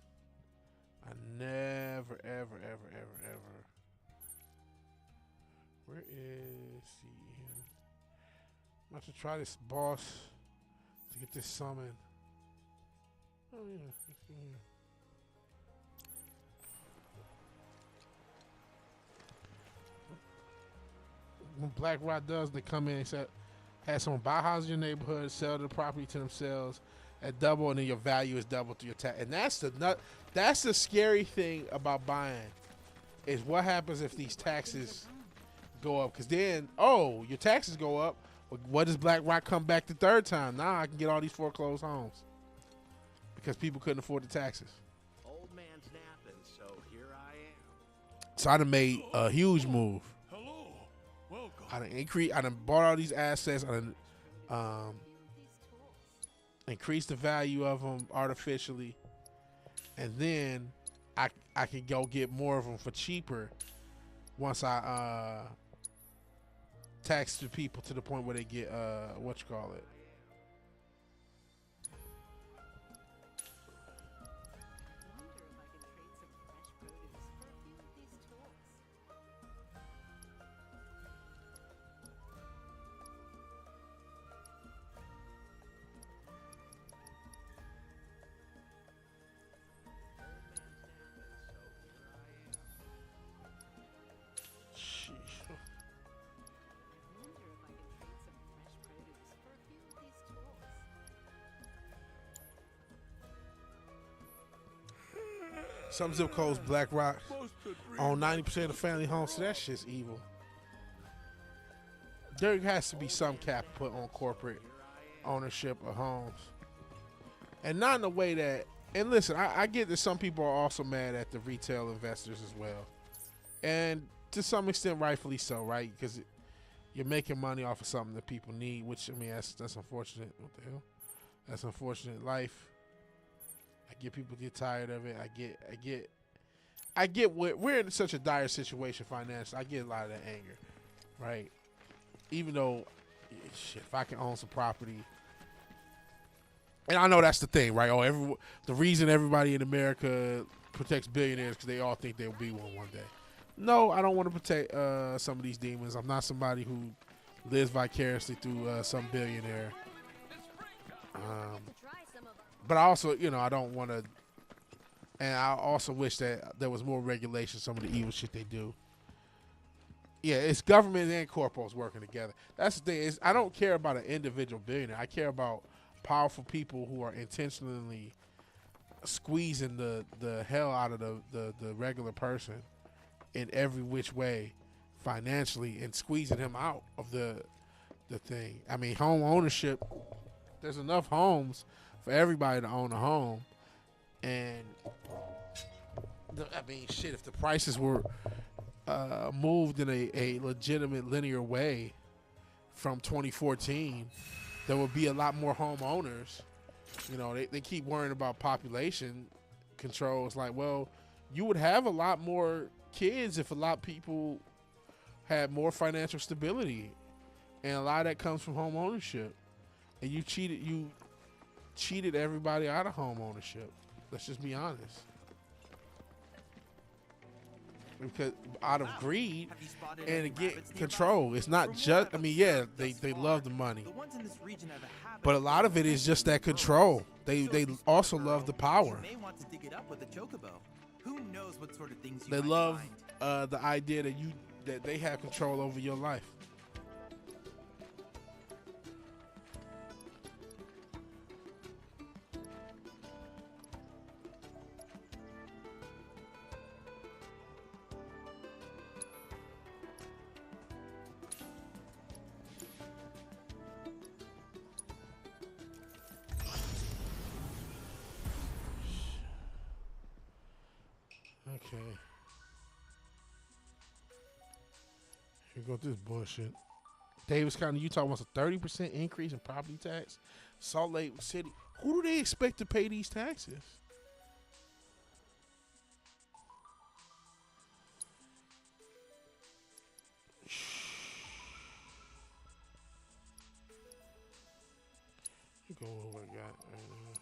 I never, ever, ever, ever, ever. Where is he? I'm about to try this boss to get this summon. Oh yeah. When BlackRock does, they come in and say, have someone buy a house in your neighborhood, sell the property to themselves at double, and then your value is double through your tax. And that's the scary thing about buying, is what happens if these taxes go up. Because then, your taxes go up. What does BlackRock come back the third time? Now I can get all these foreclosed homes because people couldn't afford the taxes. Old man's napping, so here I am. So I done made a huge move. Hello. Welcome. I done bought all these assets. I done increased the value of them artificially, and then I can go get more of them for cheaper once I tax the people to the point where they get what you call it. Some zip codes, BlackRock on 90% of family homes. So that shit's evil. There has to be some cap put on corporate ownership of homes, and not in a way that. And listen, I get that some people are also mad at the retail investors as well, and to some extent, rightfully so, right? Because you're making money off of something that people need, which, I mean, that's unfortunate. What the hell? That's unfortunate life. I get people get tired of it. I get what we're in such a dire situation financially. I get a lot of that anger, right? Even though, shit, if I can own some property, and I know that's the thing, right? The reason everybody in America protects billionaires because they all think they'll be one day. No, I don't want to protect some of these demons. I'm not somebody who lives vicariously through some billionaire. But I also, I don't want to, and I also wish that there was more regulation, some of the evil shit they do. Yeah, it's government and corporations working together. That's the thing. I don't care about an individual billionaire. I care about powerful people who are intentionally squeezing the hell out of the regular person in every which way financially and squeezing him out of the thing. I mean, home ownership, there's enough homes for everybody to own a home, and if the prices were moved in a legitimate linear way from 2014, there would be a lot more homeowners. They keep worrying about population control. It's like, well, you would have a lot more kids if a lot of people had more financial stability, and a lot of that comes from home ownership. And you cheated everybody out of home ownership. Let's just be honest. Because out of greed and again control. It's not just. They love the money, but a lot of it is just that control. They also love the power. They love the idea that they have control over your life. Okay. Here go this bullshit. Davis County, Utah wants a 30% increase in property tax. Salt Lake City. Who do they expect to pay these taxes? Go with what I got right now.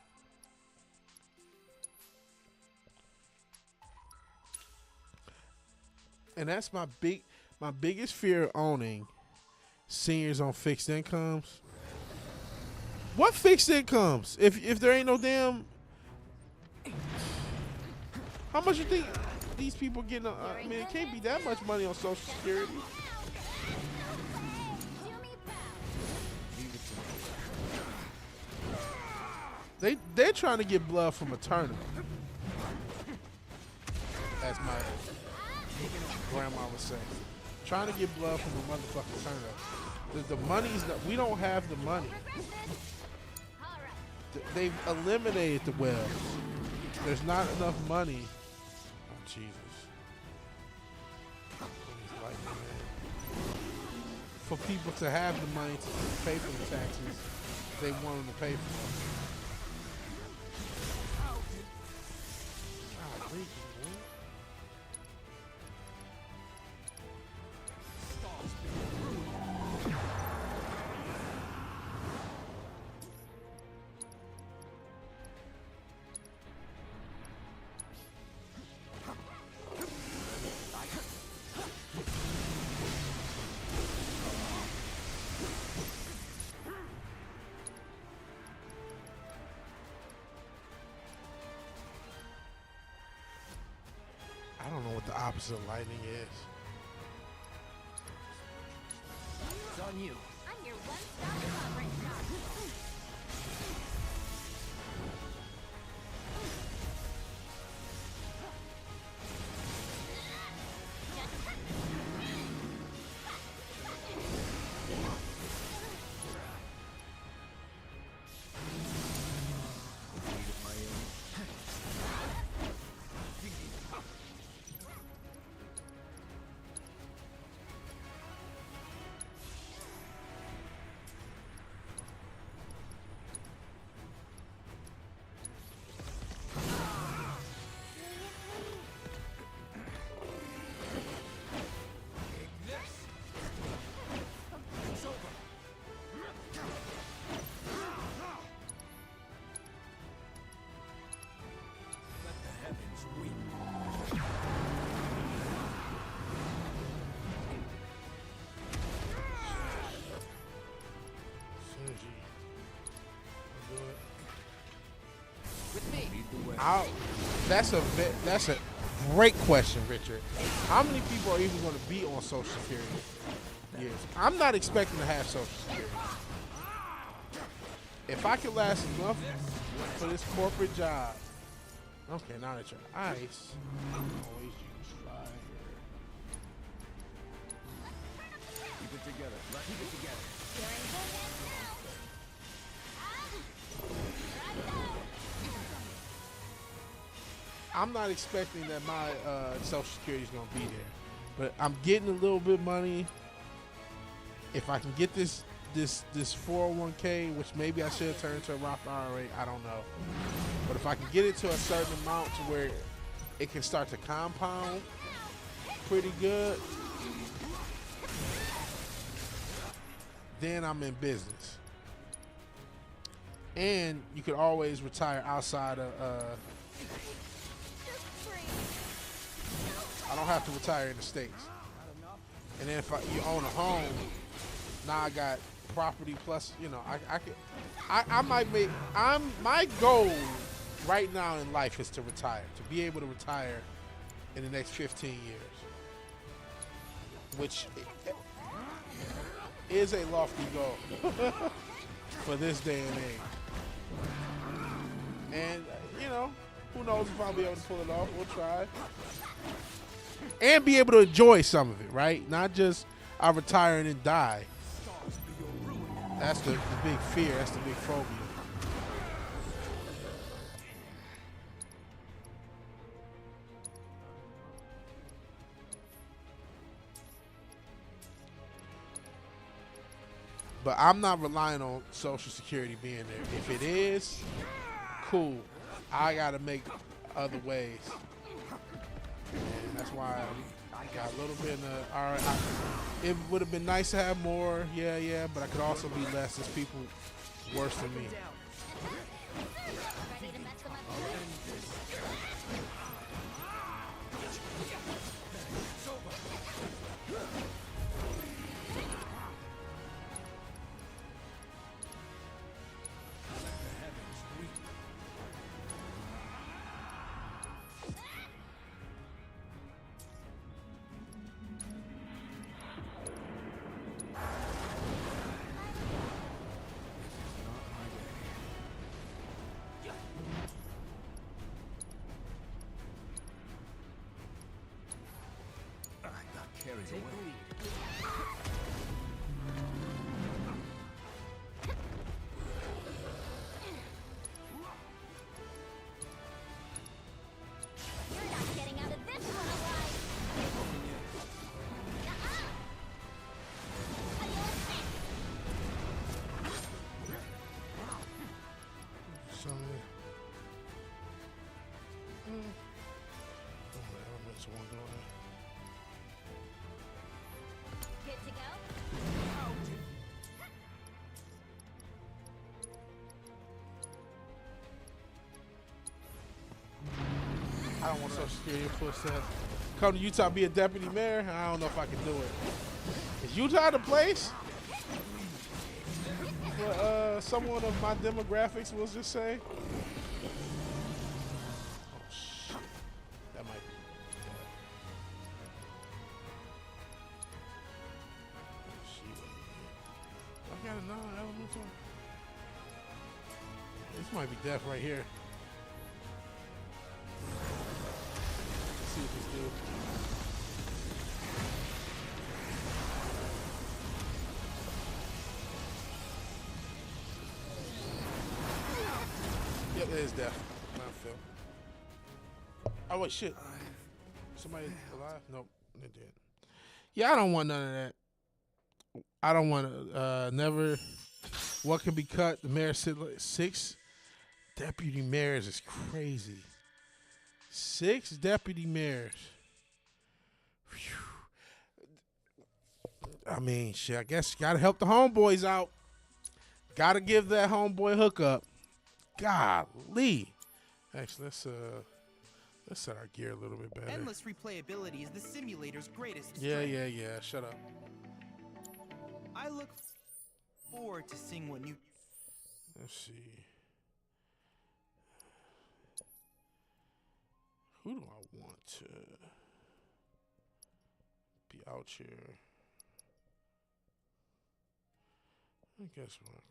And that's my biggest fear of owning seniors on fixed incomes. What fixed incomes? If there ain't no damn, how much you think these people getting? I mean, it can't be that much money on Social Security. They're trying to get blood from a turnip. As my grandma would say. Trying to get blood from a motherfucking turnip. The money's not, we don't have the money. They've eliminated the wells. There's not enough money. Oh, Jesus. For people to have the money to pay for the taxes they want them to pay for. I don't know what the opposite of lightning is. It's on you. I'm your one-stop covering shop. That's a great question, Richard. How many people are even going to be on Social Security? Yes, I'm not expecting to have Social Security. If I could last enough for this corporate job, okay, now that you're ice, always use fire. Keep it together. Keep it together. I'm not expecting that my Social Security is going to be there, but I'm getting a little bit of money. If I can get this 401k, which maybe I should turn into a Roth IRA, I don't know. But if I can get it to a certain amount to where it can start to compound pretty good, then I'm in business. And you could always retire outside of. I don't have to retire in the States. And then if you own a home, now I got property plus, you know, I might make, my goal right now in life is to retire, to be able to retire in the next 15 years, which is a lofty goal for this day and age. And, you know, who knows if I'll be able to pull it off. We'll try. And be able to enjoy some of it, right? Not just I retire and then die. That's the big fear. That's the big phobia. But I'm not relying on Social Security being there. If it is, cool. I gotta make other ways. And that's why I got a little bit in the, all right, it would have been nice to have more, yeah, but I could also be less. There's people worse than me. Carried away. You're not getting out of this one alive. Something. Oh, the elements won't do it. Good to go? I don't want Social Security footsteps. Come to Utah, be a deputy mayor. I don't know if I can do it. Is Utah the place? What someone of my demographics will just say. Oh shit, that might be. I got another elemental. This might be death right here. Let's see what this do. Yep, it is death. Not Phil. Oh wait, shit. Somebody alive? Nope, they did. Yeah, I don't want none of that. I don't want to, never, what can be cut? The mayor said like 6 deputy mayors is crazy. 6 deputy mayors. Whew. I mean, shit, I guess you got to help the homeboys out. Got to give that homeboy hookup. Golly. Actually, let's set our gear a little bit better. Endless replayability is the simulator's greatest Yeah. strength. Shut up. I look forward to seeing what new. Let's see. Who do I want to be out here? I guess I'll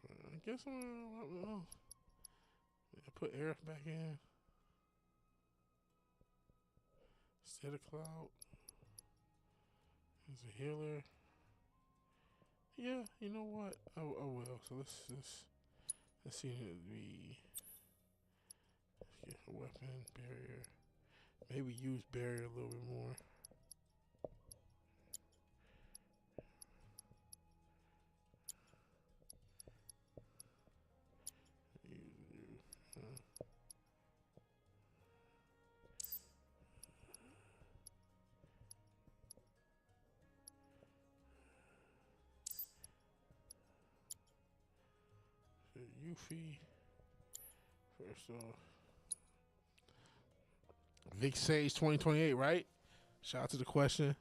put Aerith back in instead of Cloud. He's a healer. Yeah, you know what? I will. So let's see who it be. Get a weapon, barrier. Maybe use barrier a little bit more. Yuffie. First off. Vic Sage 2028, right? Shout out to the question.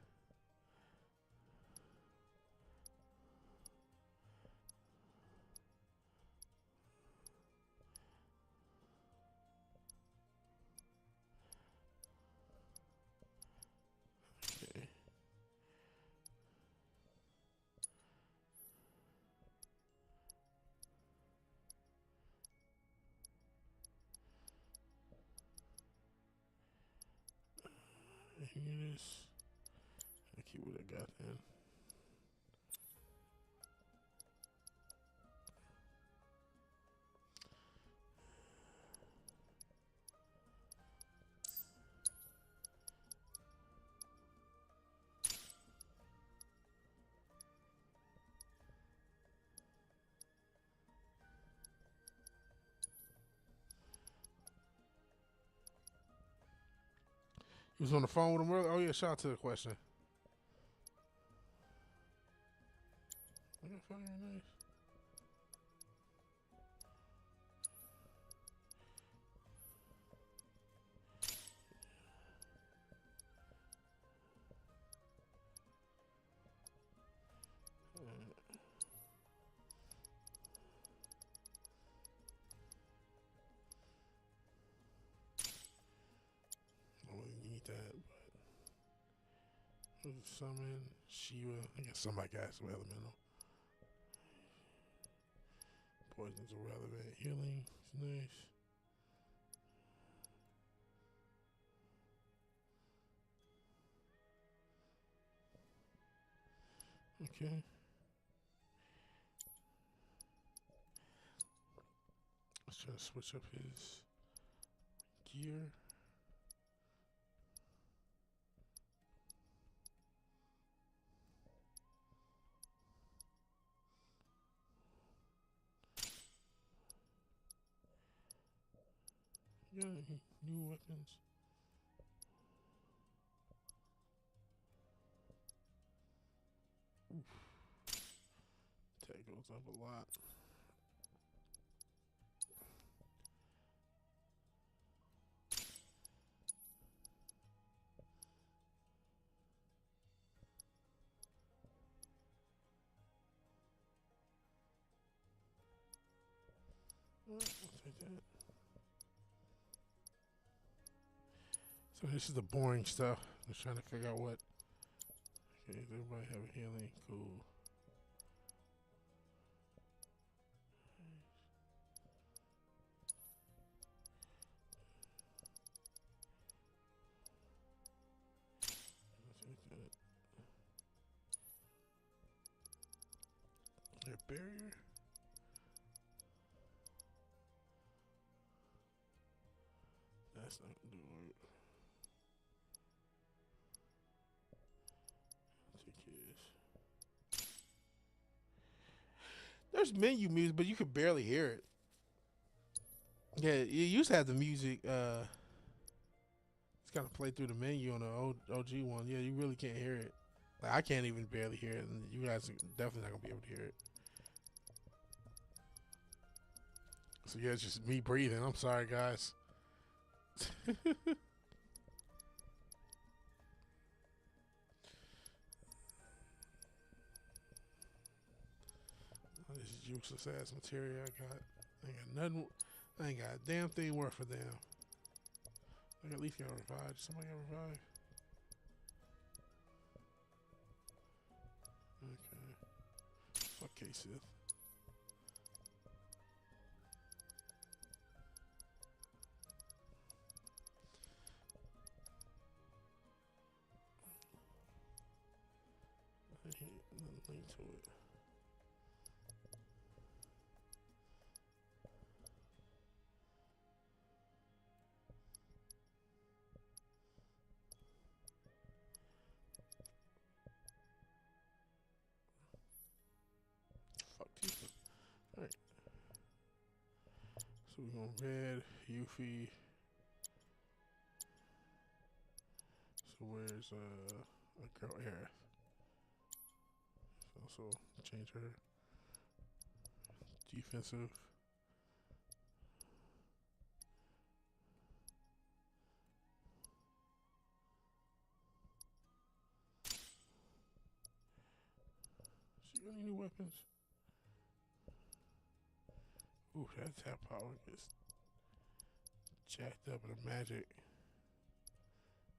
Okay. Units. I keep what I got then. You was on the phone with him earlier? Oh, yeah, shout out to the question. I got fire nice. I don't really need that, but summon Shiva. I guess somebody got some elemental. Poison's irrelevant. Healing is nice. Okay. Let's try to switch up his gear. Yeah, new weapons. Oof. Attack goes up a lot. I'll take that. So this is the boring stuff. Just trying to figure out what. Okay, does everybody have a healing? Cool. I'll take that. Their barrier. That's not gonna do it. Take his. There's menu music, but you could barely hear it. Yeah, you used to have the music. It's kind of play through the menu on the OG one. Yeah, you really can't hear it. Like I can't even barely hear it, and you guys are definitely not gonna be able to hear it. So yeah, it's just me breathing. I'm sorry, guys. This is useless ass material I got. I ain't got nothing. I ain't got a damn thing worth a damn. I at least got revived. Somebody got revived. Okay. Okay, Sith. I ain't nothing linked to it. Fuck people. Alright. So we're going red, Yuffie. So where's a girl Aerith? So also change her defensive. She got any new weapons? Ooh, that tap power gets jacked up in the magic.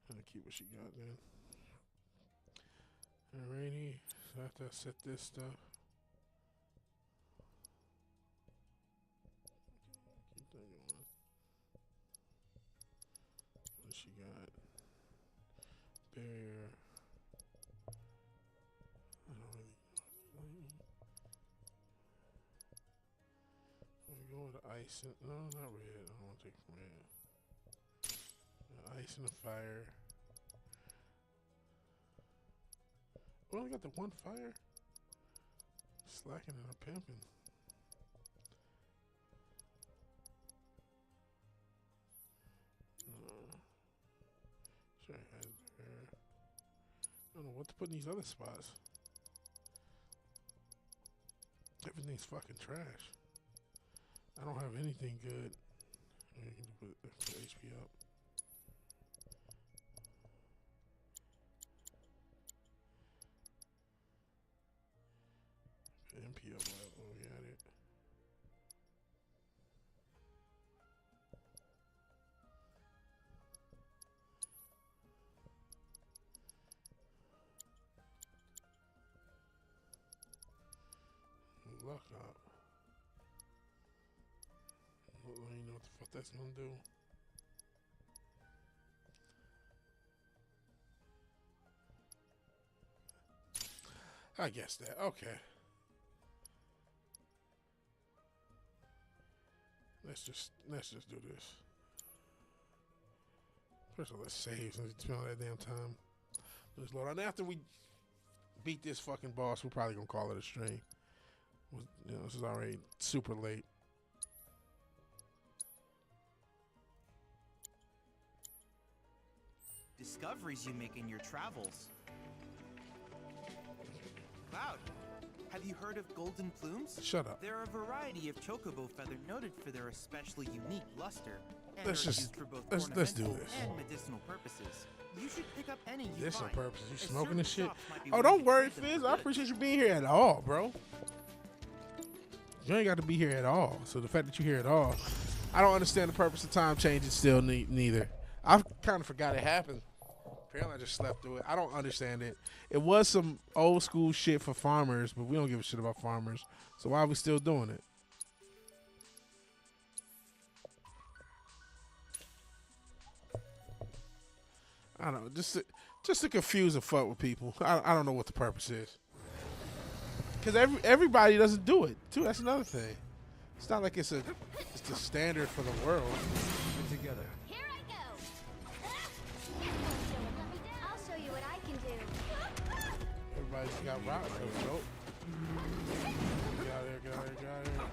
I'm gonna keep what she got then. Alrighty, so I have to set this stuff. Keep that going. What she got? Barrier. I don't really. I'm going with the ice. No, not red. I don't want to take from red. The ice and the fire. We only got the one fire. Slacking and a pimping. Sure, I don't know what to put in these other spots. Everything's fucking trash. I don't have anything good. You can put HP up. MP up. Oh, we got it. Luck up. I don't even know what the fuck that's gonna do. I guess that. Okay. Let's just do this. First of all, let's save since we spent all that damn time. Let's load on. After we beat this fucking boss, we're probably gonna call it a stream. You know, this is already super late. Discoveries you make in your travels. Cloud, have you heard of golden plumes? Shut up. They're a variety of chocobo feather noted for their especially unique luster. And Let's are just- used for both let's do ornamental this. and medicinal purposes. You should pick up any you Medicinal find. purposes. You as smoking this certain shit? shops might be Oh, willing don't to worry, trade them Fizz. for I goods. appreciate you being here at all, bro. You ain't got to be here at all. So the fact that you're here at all, I don't understand the purpose of time changing still neither. I kind of forgot it happened. Apparently I just slept through it. I don't understand it. It was some old school shit for farmers, but we don't give a shit about farmers. So why are we still doing it? I don't know. Just to confuse and fuck with people. I don't know what the purpose is. Because everybody doesn't do it, too. That's another thing. It's not like it's the standard for the world. Get together. Here I go. I'll show you what I can do. Everybody's got rocked. Nope. Get out of here, get out of here, get out of here.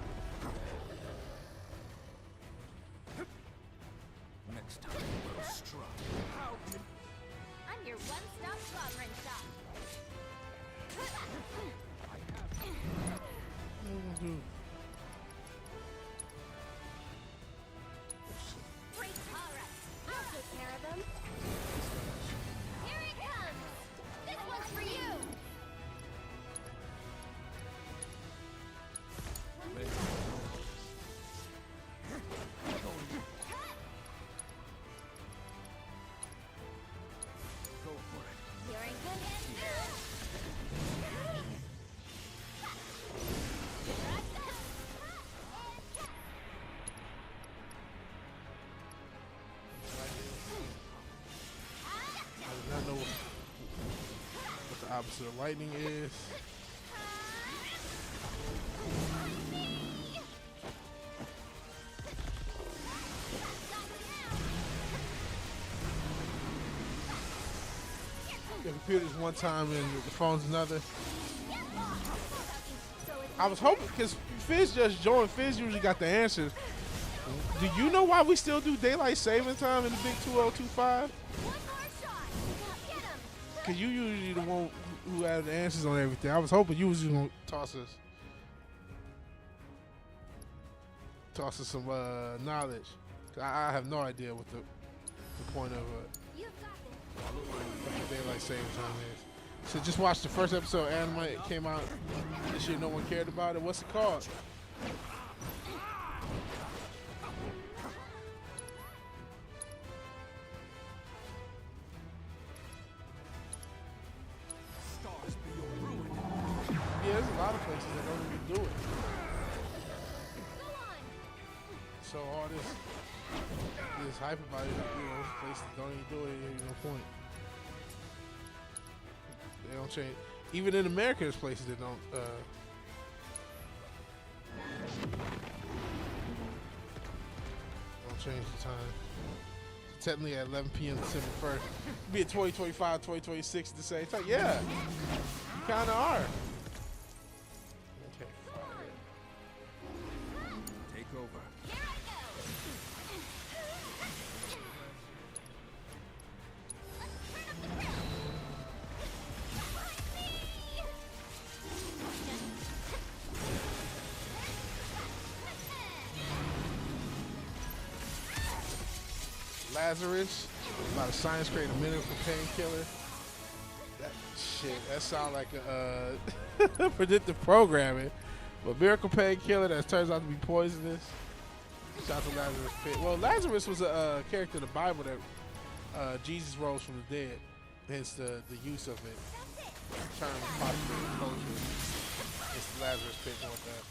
Next time we'll strike. I'm your one-stop sovereign shop. What are we gonna do? Great, all right. I'll take care of them. Here it comes. This one's for you. Go for it. You're in good hands now. I do not know what the opposite of lightning is. The computer's one time and the phone's another. I was hoping, because Fizz just joined. Fizz usually got the answers. Do you know why we still do daylight saving time in the big 2025? One more shot. Get him. Because you usually the one who had the answers on everything. I was hoping you was just going to toss us some knowledge. 'Cause I have no idea what the point of You've got this. daylight saving time is. So just watch the first episode of anime. It came out this year. No one cared about it. What's it called? Stars be your ruin. Yeah, there's a lot of places that don't even do it. Go on. So all this hype about it, you know, places don't even do it. There's no point. They don't change. Even in America, there's places that don't. Don't change the time. So technically, at 11 p.m. December 1st, be at 2025, 2026 at the same time. Yeah, you kind of are. Okay, fine. Take over. Here I go. Lazarus, about a science creating a miracle painkiller. That shit, that sounds like a predictive programming. But miracle painkiller that turns out to be poisonous. Shout out to Lazarus Pit. Well, Lazarus was a character in the Bible that Jesus rose from the dead. Hence the use of it. Term of popular culture. It's the Lazarus Pit and what that.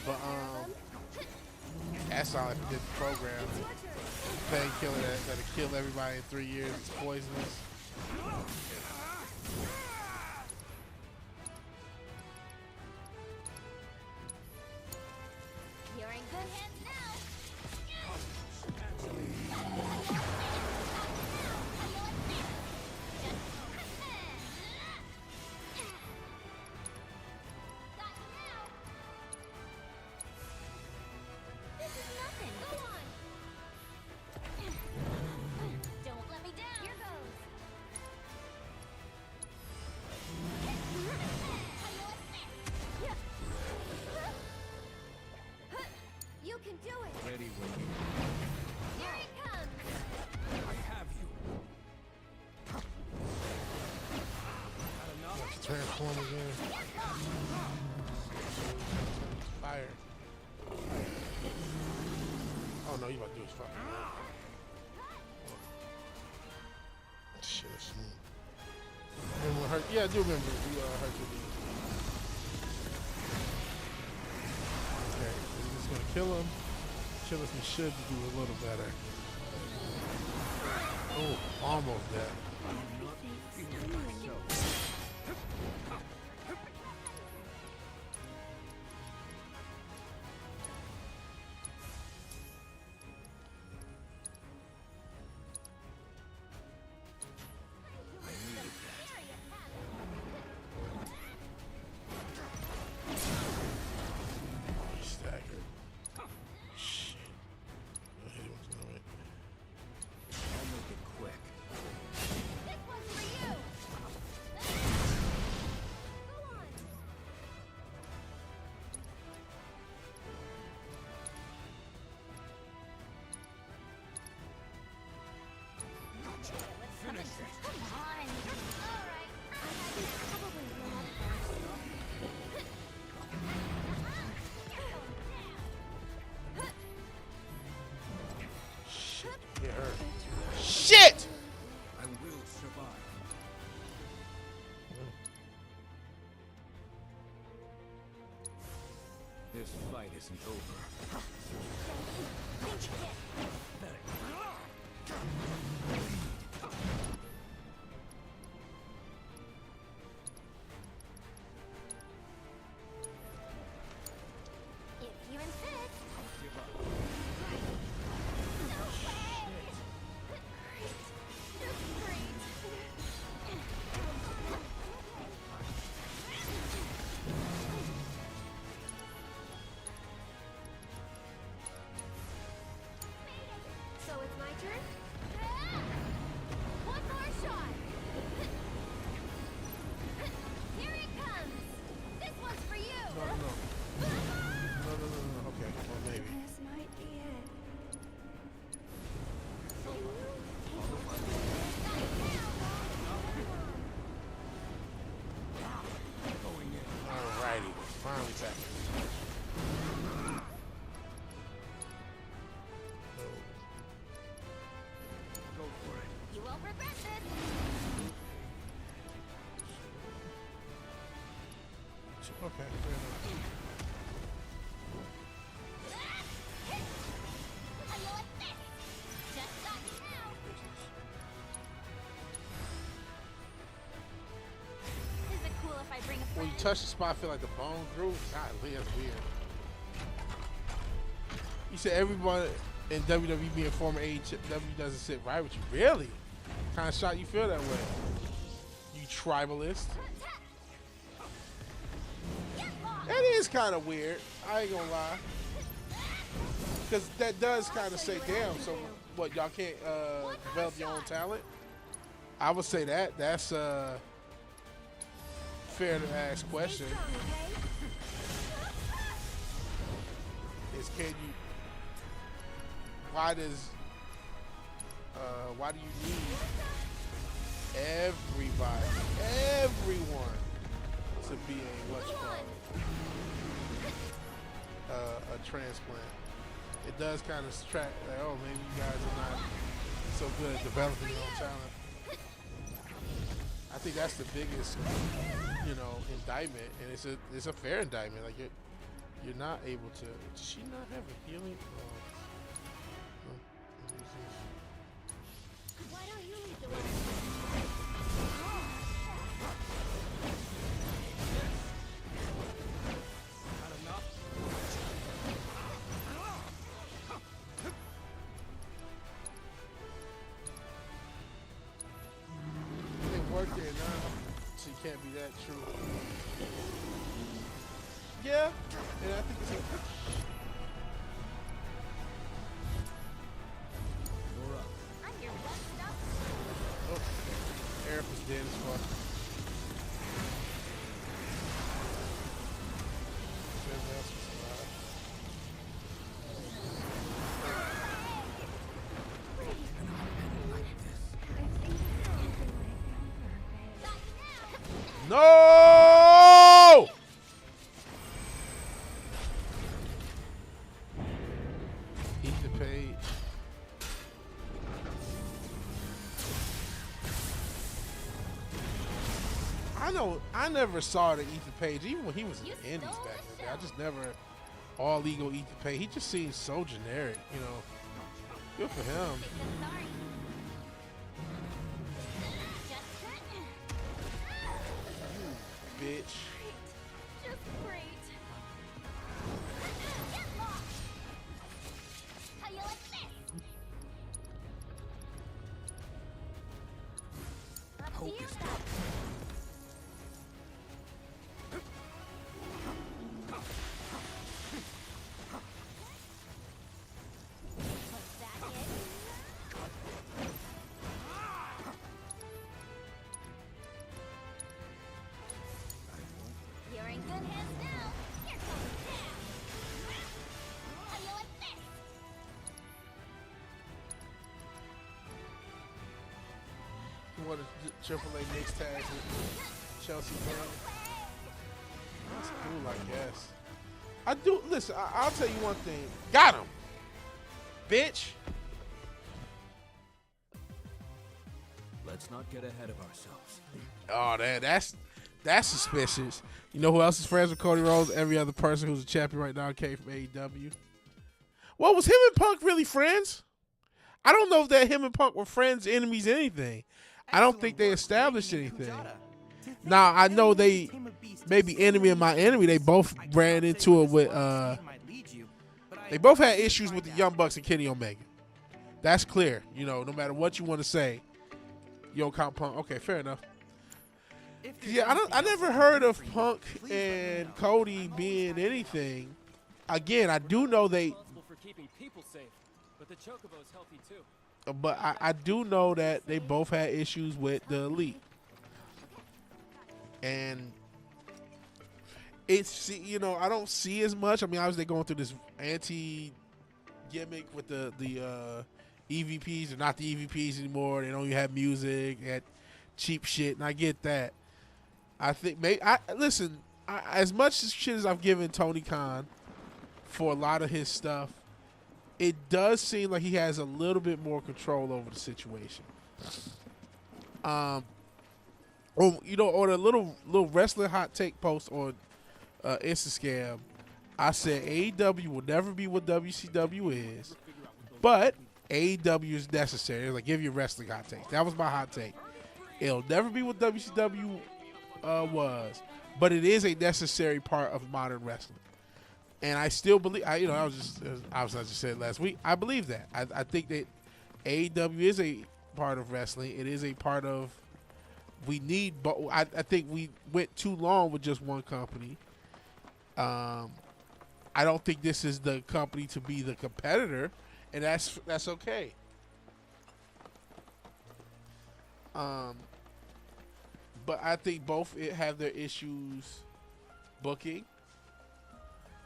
But that sounds like a predictive program. Painkiller that'll kill everybody in 3 years. It's poisonous. You're in good hands now. Got you now. This is nothing. Go on. Don't let me down. Here goes. You can do it. Ready when you Here it comes. I have you. Had enough? Transform again. Fire. Oh no, you about to do is fuck. Shit, that's smooth. Remember when yeah, I do remember you hurt your knee. Okay, we're just gonna kill him. Kill us, we should do a little better. Oh, almost dead. Staggered. Shit. I'll hit him with another one. I'll make it quick. This one's for you. Go on. Finish it. Come on. All right. I had to probably run up Shit. It hurt. Shit! I will survive. This fight isn't over. If you insist. Give up. So it's my turn? One more shot! Here it comes! This one's for you! No, no, no. No. Okay, well, maybe. This might be it. Going in. Alrighty, finally back. Go for it. You won't regret this! Okay, fair enough. How you like this? Just got you now! Is it cool if I bring a When friend? you touch the spot, I feel like the bone grew. Golly, that's weird. You said everyone in WWE being former AEW doesn't sit right with you. Really? Kind of shot you feel that way. You tribalist. That is kind of weird. I ain't gonna lie. Because that does kind of say, damn, so what, y'all can't develop your own talent? I would say that's a fair to ask question. Is can you, why does why do you need everyone to be a transplant? It does kind of subtract, like, oh, maybe you guys are not so good at developing your own talent. I think that's the biggest, indictment, and it's a fair indictment. Like you're not able to. Does she not have a healing? No. Why don't you lead the way? Not enough. It worked there now, so you can't be that true. Yeah, and I think it's a. You're up. I'm your one-stop. Oh, Eric was dead as fuck. Everybody else was alive. No! Eat the page. I never saw the Ethan Page, even when he was in the Indies back in the day. I just never all ego Ethan Page. He just seems so generic, Good for him. Sorry. Bitch. Just great. Get lost. How you like this? Up to your side. Was that it? You're in good hands now. Here comes this. How you like this? You want a Triple A mix tag with Chelsea Green? That's cool, I guess. I do. Listen, I'll tell you one thing. Got him, bitch. Let's not get ahead of ourselves. Oh, that's suspicious. You know who else is friends with Cody Rhodes? Every other person who's a champion right now came from AEW. Well, was him and Punk really friends? I don't know if that him and Punk were friends, enemies, anything. I don't think they established anything. Now, I know they maybe enemy of my enemy. They both ran into it with they both had issues with the Young Bucks and Kenny Omega. That's clear. No matter what you want to say, you don't count Punk. Okay, fair enough. Yeah, I never heard of Punk and Cody being anything. Again, I do know they, Responsible for keeping people safe, but the Chocobo's healthy too. but I do know that they both had issues with the Elite. And it's, I don't see as much. I mean, obviously they're going through this anti-gimmick with the EVPs. They're not the EVPs anymore. They don't even have music, they had cheap shit, and I get that. I think, listen, as much shit as I've given Tony Khan for a lot of his stuff, it does seem like he has a little bit more control over the situation. On a little wrestling hot take post on Instagram, I said AEW will never be what WCW is, but AEW is necessary. It was like, give you a wrestling hot take. That was my hot take. It'll never be what WCW was, but it is a necessary part of modern wrestling. And I still believe, I just said last week, I believe that. I think that AEW is a part of wrestling. It is a part of, we need, but I think we went too long with just one company. I don't think this is the company to be the competitor, and that's okay. But I think both have their issues booking.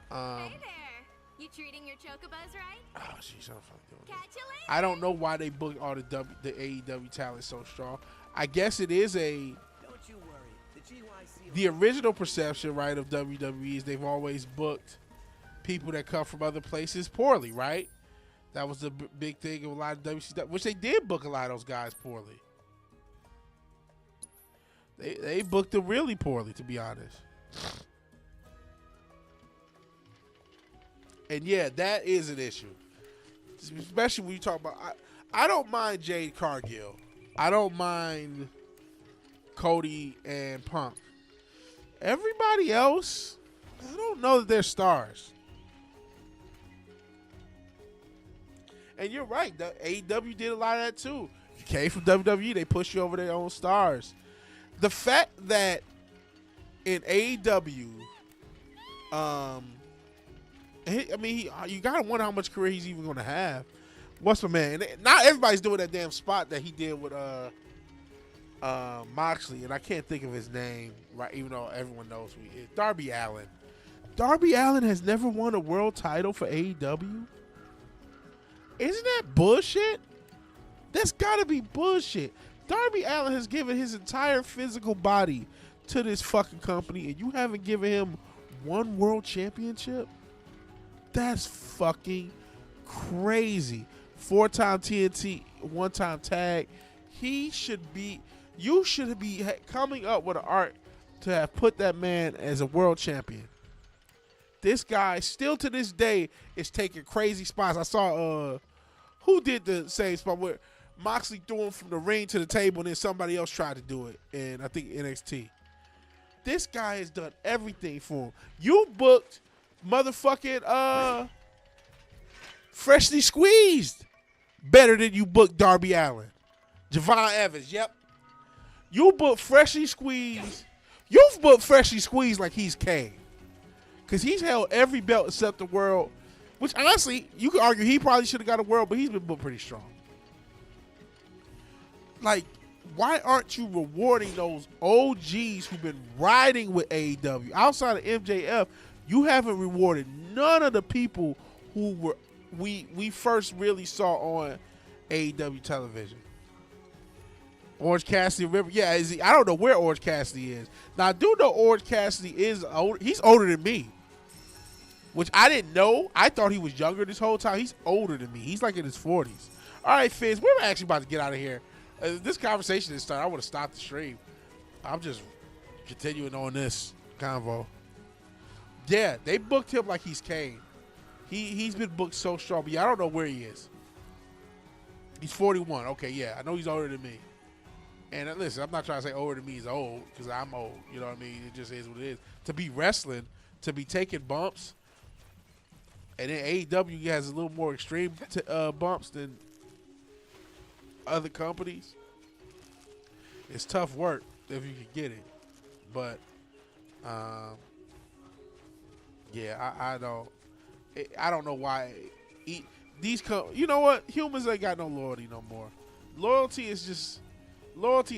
Hey there. You treating your chocobos right? Oh, she's so fucking doing it. Catch you later. I don't know why they booked all the AEW talent so strong. I guess it is Don't you worry. The GYC. the original perception, right, of WWE is they've always booked people that come from other places poorly, right? That was the big thing of a lot of WCW, which they did book a lot of those guys poorly. They booked them really poorly, to be honest. And yeah, that is an issue, especially when you talk about. I don't mind Jade Cargill. I don't mind Cody and Punk. Everybody else, I don't know that they're stars. And you're right. The AEW did a lot of that too. You came from WWE, they push you over their own stars. The fact that in AEW, you gotta wonder how much career he's even gonna have. What's my man? And not everybody's doing that damn spot that he did with Moxley, and I can't think of his name, right? Even though everyone knows who he is. Darby Allin. Darby Allin has never won a world title for AEW. Isn't that bullshit? That's gotta be bullshit. Darby Allin has given his entire physical body to this fucking company, and you haven't given him one world championship? That's fucking crazy. 4-time TNT, 1-time tag. You should be coming up with an art to have put that man as a world champion. This guy still to this day is taking crazy spots. I saw who did the same spot where Moxley threw him from the ring to the table and then somebody else tried to do it, and I think NXT. This guy has done everything for him. You booked motherfucking Freshly Squeezed better than you booked Darby Allin. Javon Evans, yep. You booked Freshly Squeezed. You've booked Freshly Squeezed like he's Kane. Because he's held every belt except the world, which honestly, you could argue he probably should have got a world, but he's been booked pretty strong. Like, why aren't you rewarding those OGs who've been riding with AEW? Outside of MJF, you haven't rewarded none of the people who we first really saw on AEW television. Orange Cassidy, remember? Yeah, I don't know where Orange Cassidy is. Now, I do know Orange Cassidy is older. He's older than me, which I didn't know. I thought he was younger this whole time. He's older than me. He's like in his 40s. All right, Fizz, we're actually about to get out of here. This conversation is started. I would have stopped the stream. I'm just continuing on this convo. Yeah, they booked him like he's Kane. He's been booked so strong, but yeah, I don't know where he is. He's 41. Okay, yeah, I know he's older than me. And listen, I'm not trying to say older than me is old, because I'm old. You know what I mean? It just is what it is. To be wrestling, to be taking bumps, and then AEW has a little more extreme bumps than other companies. It's tough work if you can get it. But, yeah, I don't know why. You know what? Humans ain't got no loyalty no more. Loyalty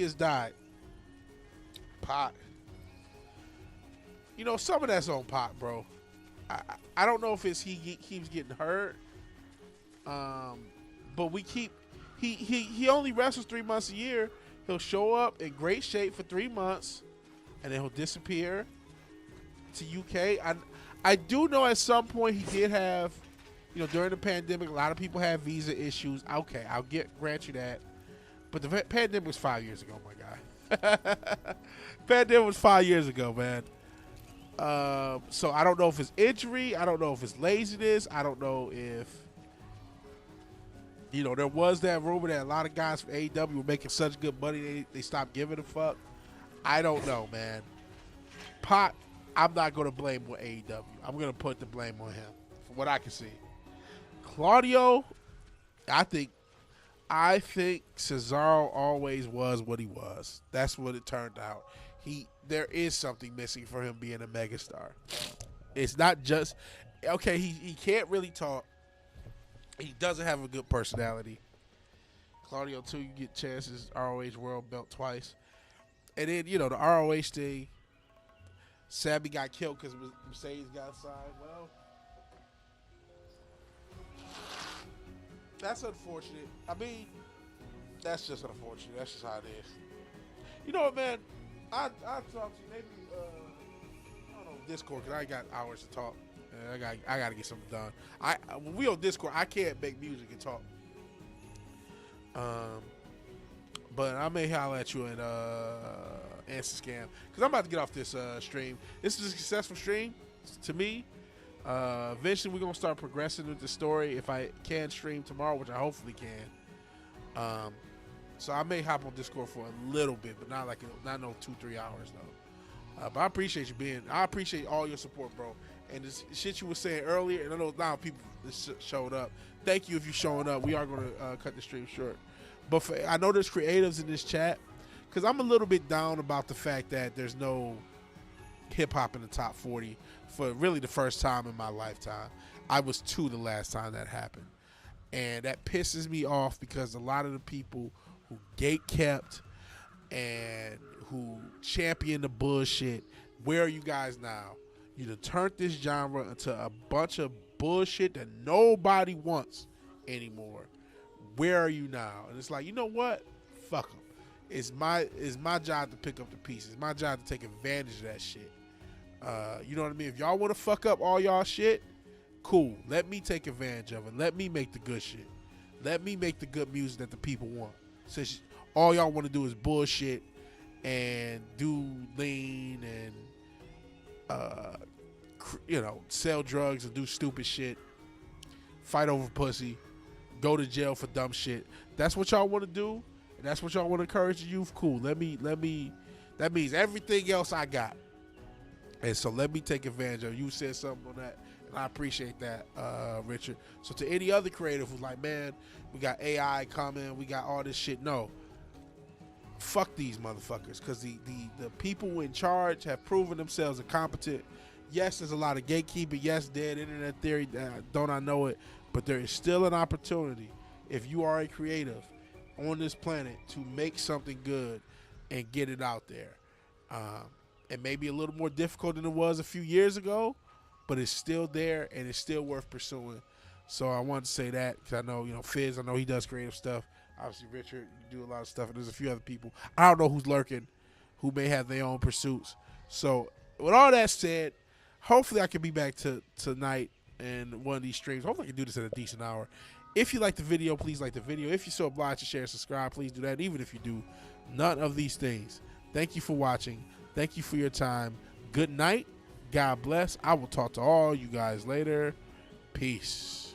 has died. Pac. You know, some of that's on Pac, bro. I don't know if it's he keeps getting hurt. But he only wrestles 3 months a year. He'll show up in great shape for 3 months, and then he'll disappear to UK. I do know at some point he did have, during the pandemic, a lot of people had visa issues. Okay, I'll grant you that. But the pandemic was 5 years ago, my guy. Pandemic was 5 years ago, man. So I don't know if it's injury. I don't know if it's laziness. I don't know if, there was that rumor that a lot of guys from AEW were making such good money they stopped giving a fuck. I don't know, man. Pac, I'm not going to blame on AEW. I'm going to put the blame on him, from what I can see. Claudio, I think Cesaro always was what he was. That's what it turned out. There is something missing for him being a megastar. It's not just, okay, he can't really talk. He doesn't have a good personality. Claudio, too, you get chances, ROH World Belt twice. And then, the ROH thing, Sammy got killed because Mercedes got signed. Well, That's unfortunate. I mean, that's just unfortunate. That's just how it is. You know what, man? I talk to you maybe I don't know, Discord, because I got hours to talk. And I got to get something done. When we on Discord, I can't make music and talk. But I may holler at you and answer scam, because I'm about to get off this stream. This is a successful stream to me. Eventually we're gonna start progressing with the story if I can stream tomorrow, which I hopefully can. So I may hop on Discord for a little bit, but not no 2-3 hours though. But I appreciate I appreciate all your support, bro. And this shit you were saying earlier, and I know now people showed up. Thank you if you're showing up. We are gonna cut the stream short. But I know there's creatives in this chat, because I'm a little bit down about the fact that there's no hip hop in the top 40 for really the first time in my lifetime. I was 2 the last time that happened. And that pisses me off, because a lot of the people who gate-kept and who champion the bullshit, where are you guys now? You done turned this genre into a bunch of bullshit that nobody wants anymore. Where are you now? And it's like, you know what? Fuck them. It's my job to pick up the pieces. It's my job to take advantage of that shit. You know what I mean? If y'all want to fuck up all y'all shit, cool. Let me take advantage of it. Let me make the good shit. Let me make the good music that the people want. Since all y'all want to do is bullshit and do lean and sell drugs and do stupid shit, fight over pussy, go to jail for dumb shit. That's what y'all want to do, and that's what y'all want to encourage the youth. Cool. Let me. That means everything else I got, and so let me take advantage of it. You said something on that, and I appreciate that, Richard. So to any other creative who's like, man, we got AI coming, we got all this shit. No, fuck these motherfuckers, because the people in charge have proven themselves incompetent. Yes, there's a lot of gatekeeping. Yes, dead internet theory. Don't I know it? But there is still an opportunity, if you are a creative on this planet, to make something good and get it out there. It may be a little more difficult than it was a few years ago, but it's still there and it's still worth pursuing. So I wanted to say that, because I know, Fizz, I know he does creative stuff. Obviously, Richard, you do a lot of stuff, and there's a few other people. I don't know who's lurking, who may have their own pursuits. So with all that said, hopefully I can be back tonight in one of these streams. Hopefully I can do this at a decent hour. If you like the video, please like the video. If you're so obliged to share and subscribe, please do that. Even if you do none of these things, thank you for watching. Thank you for your time. Good night. God bless. I will talk to all you guys later. Peace.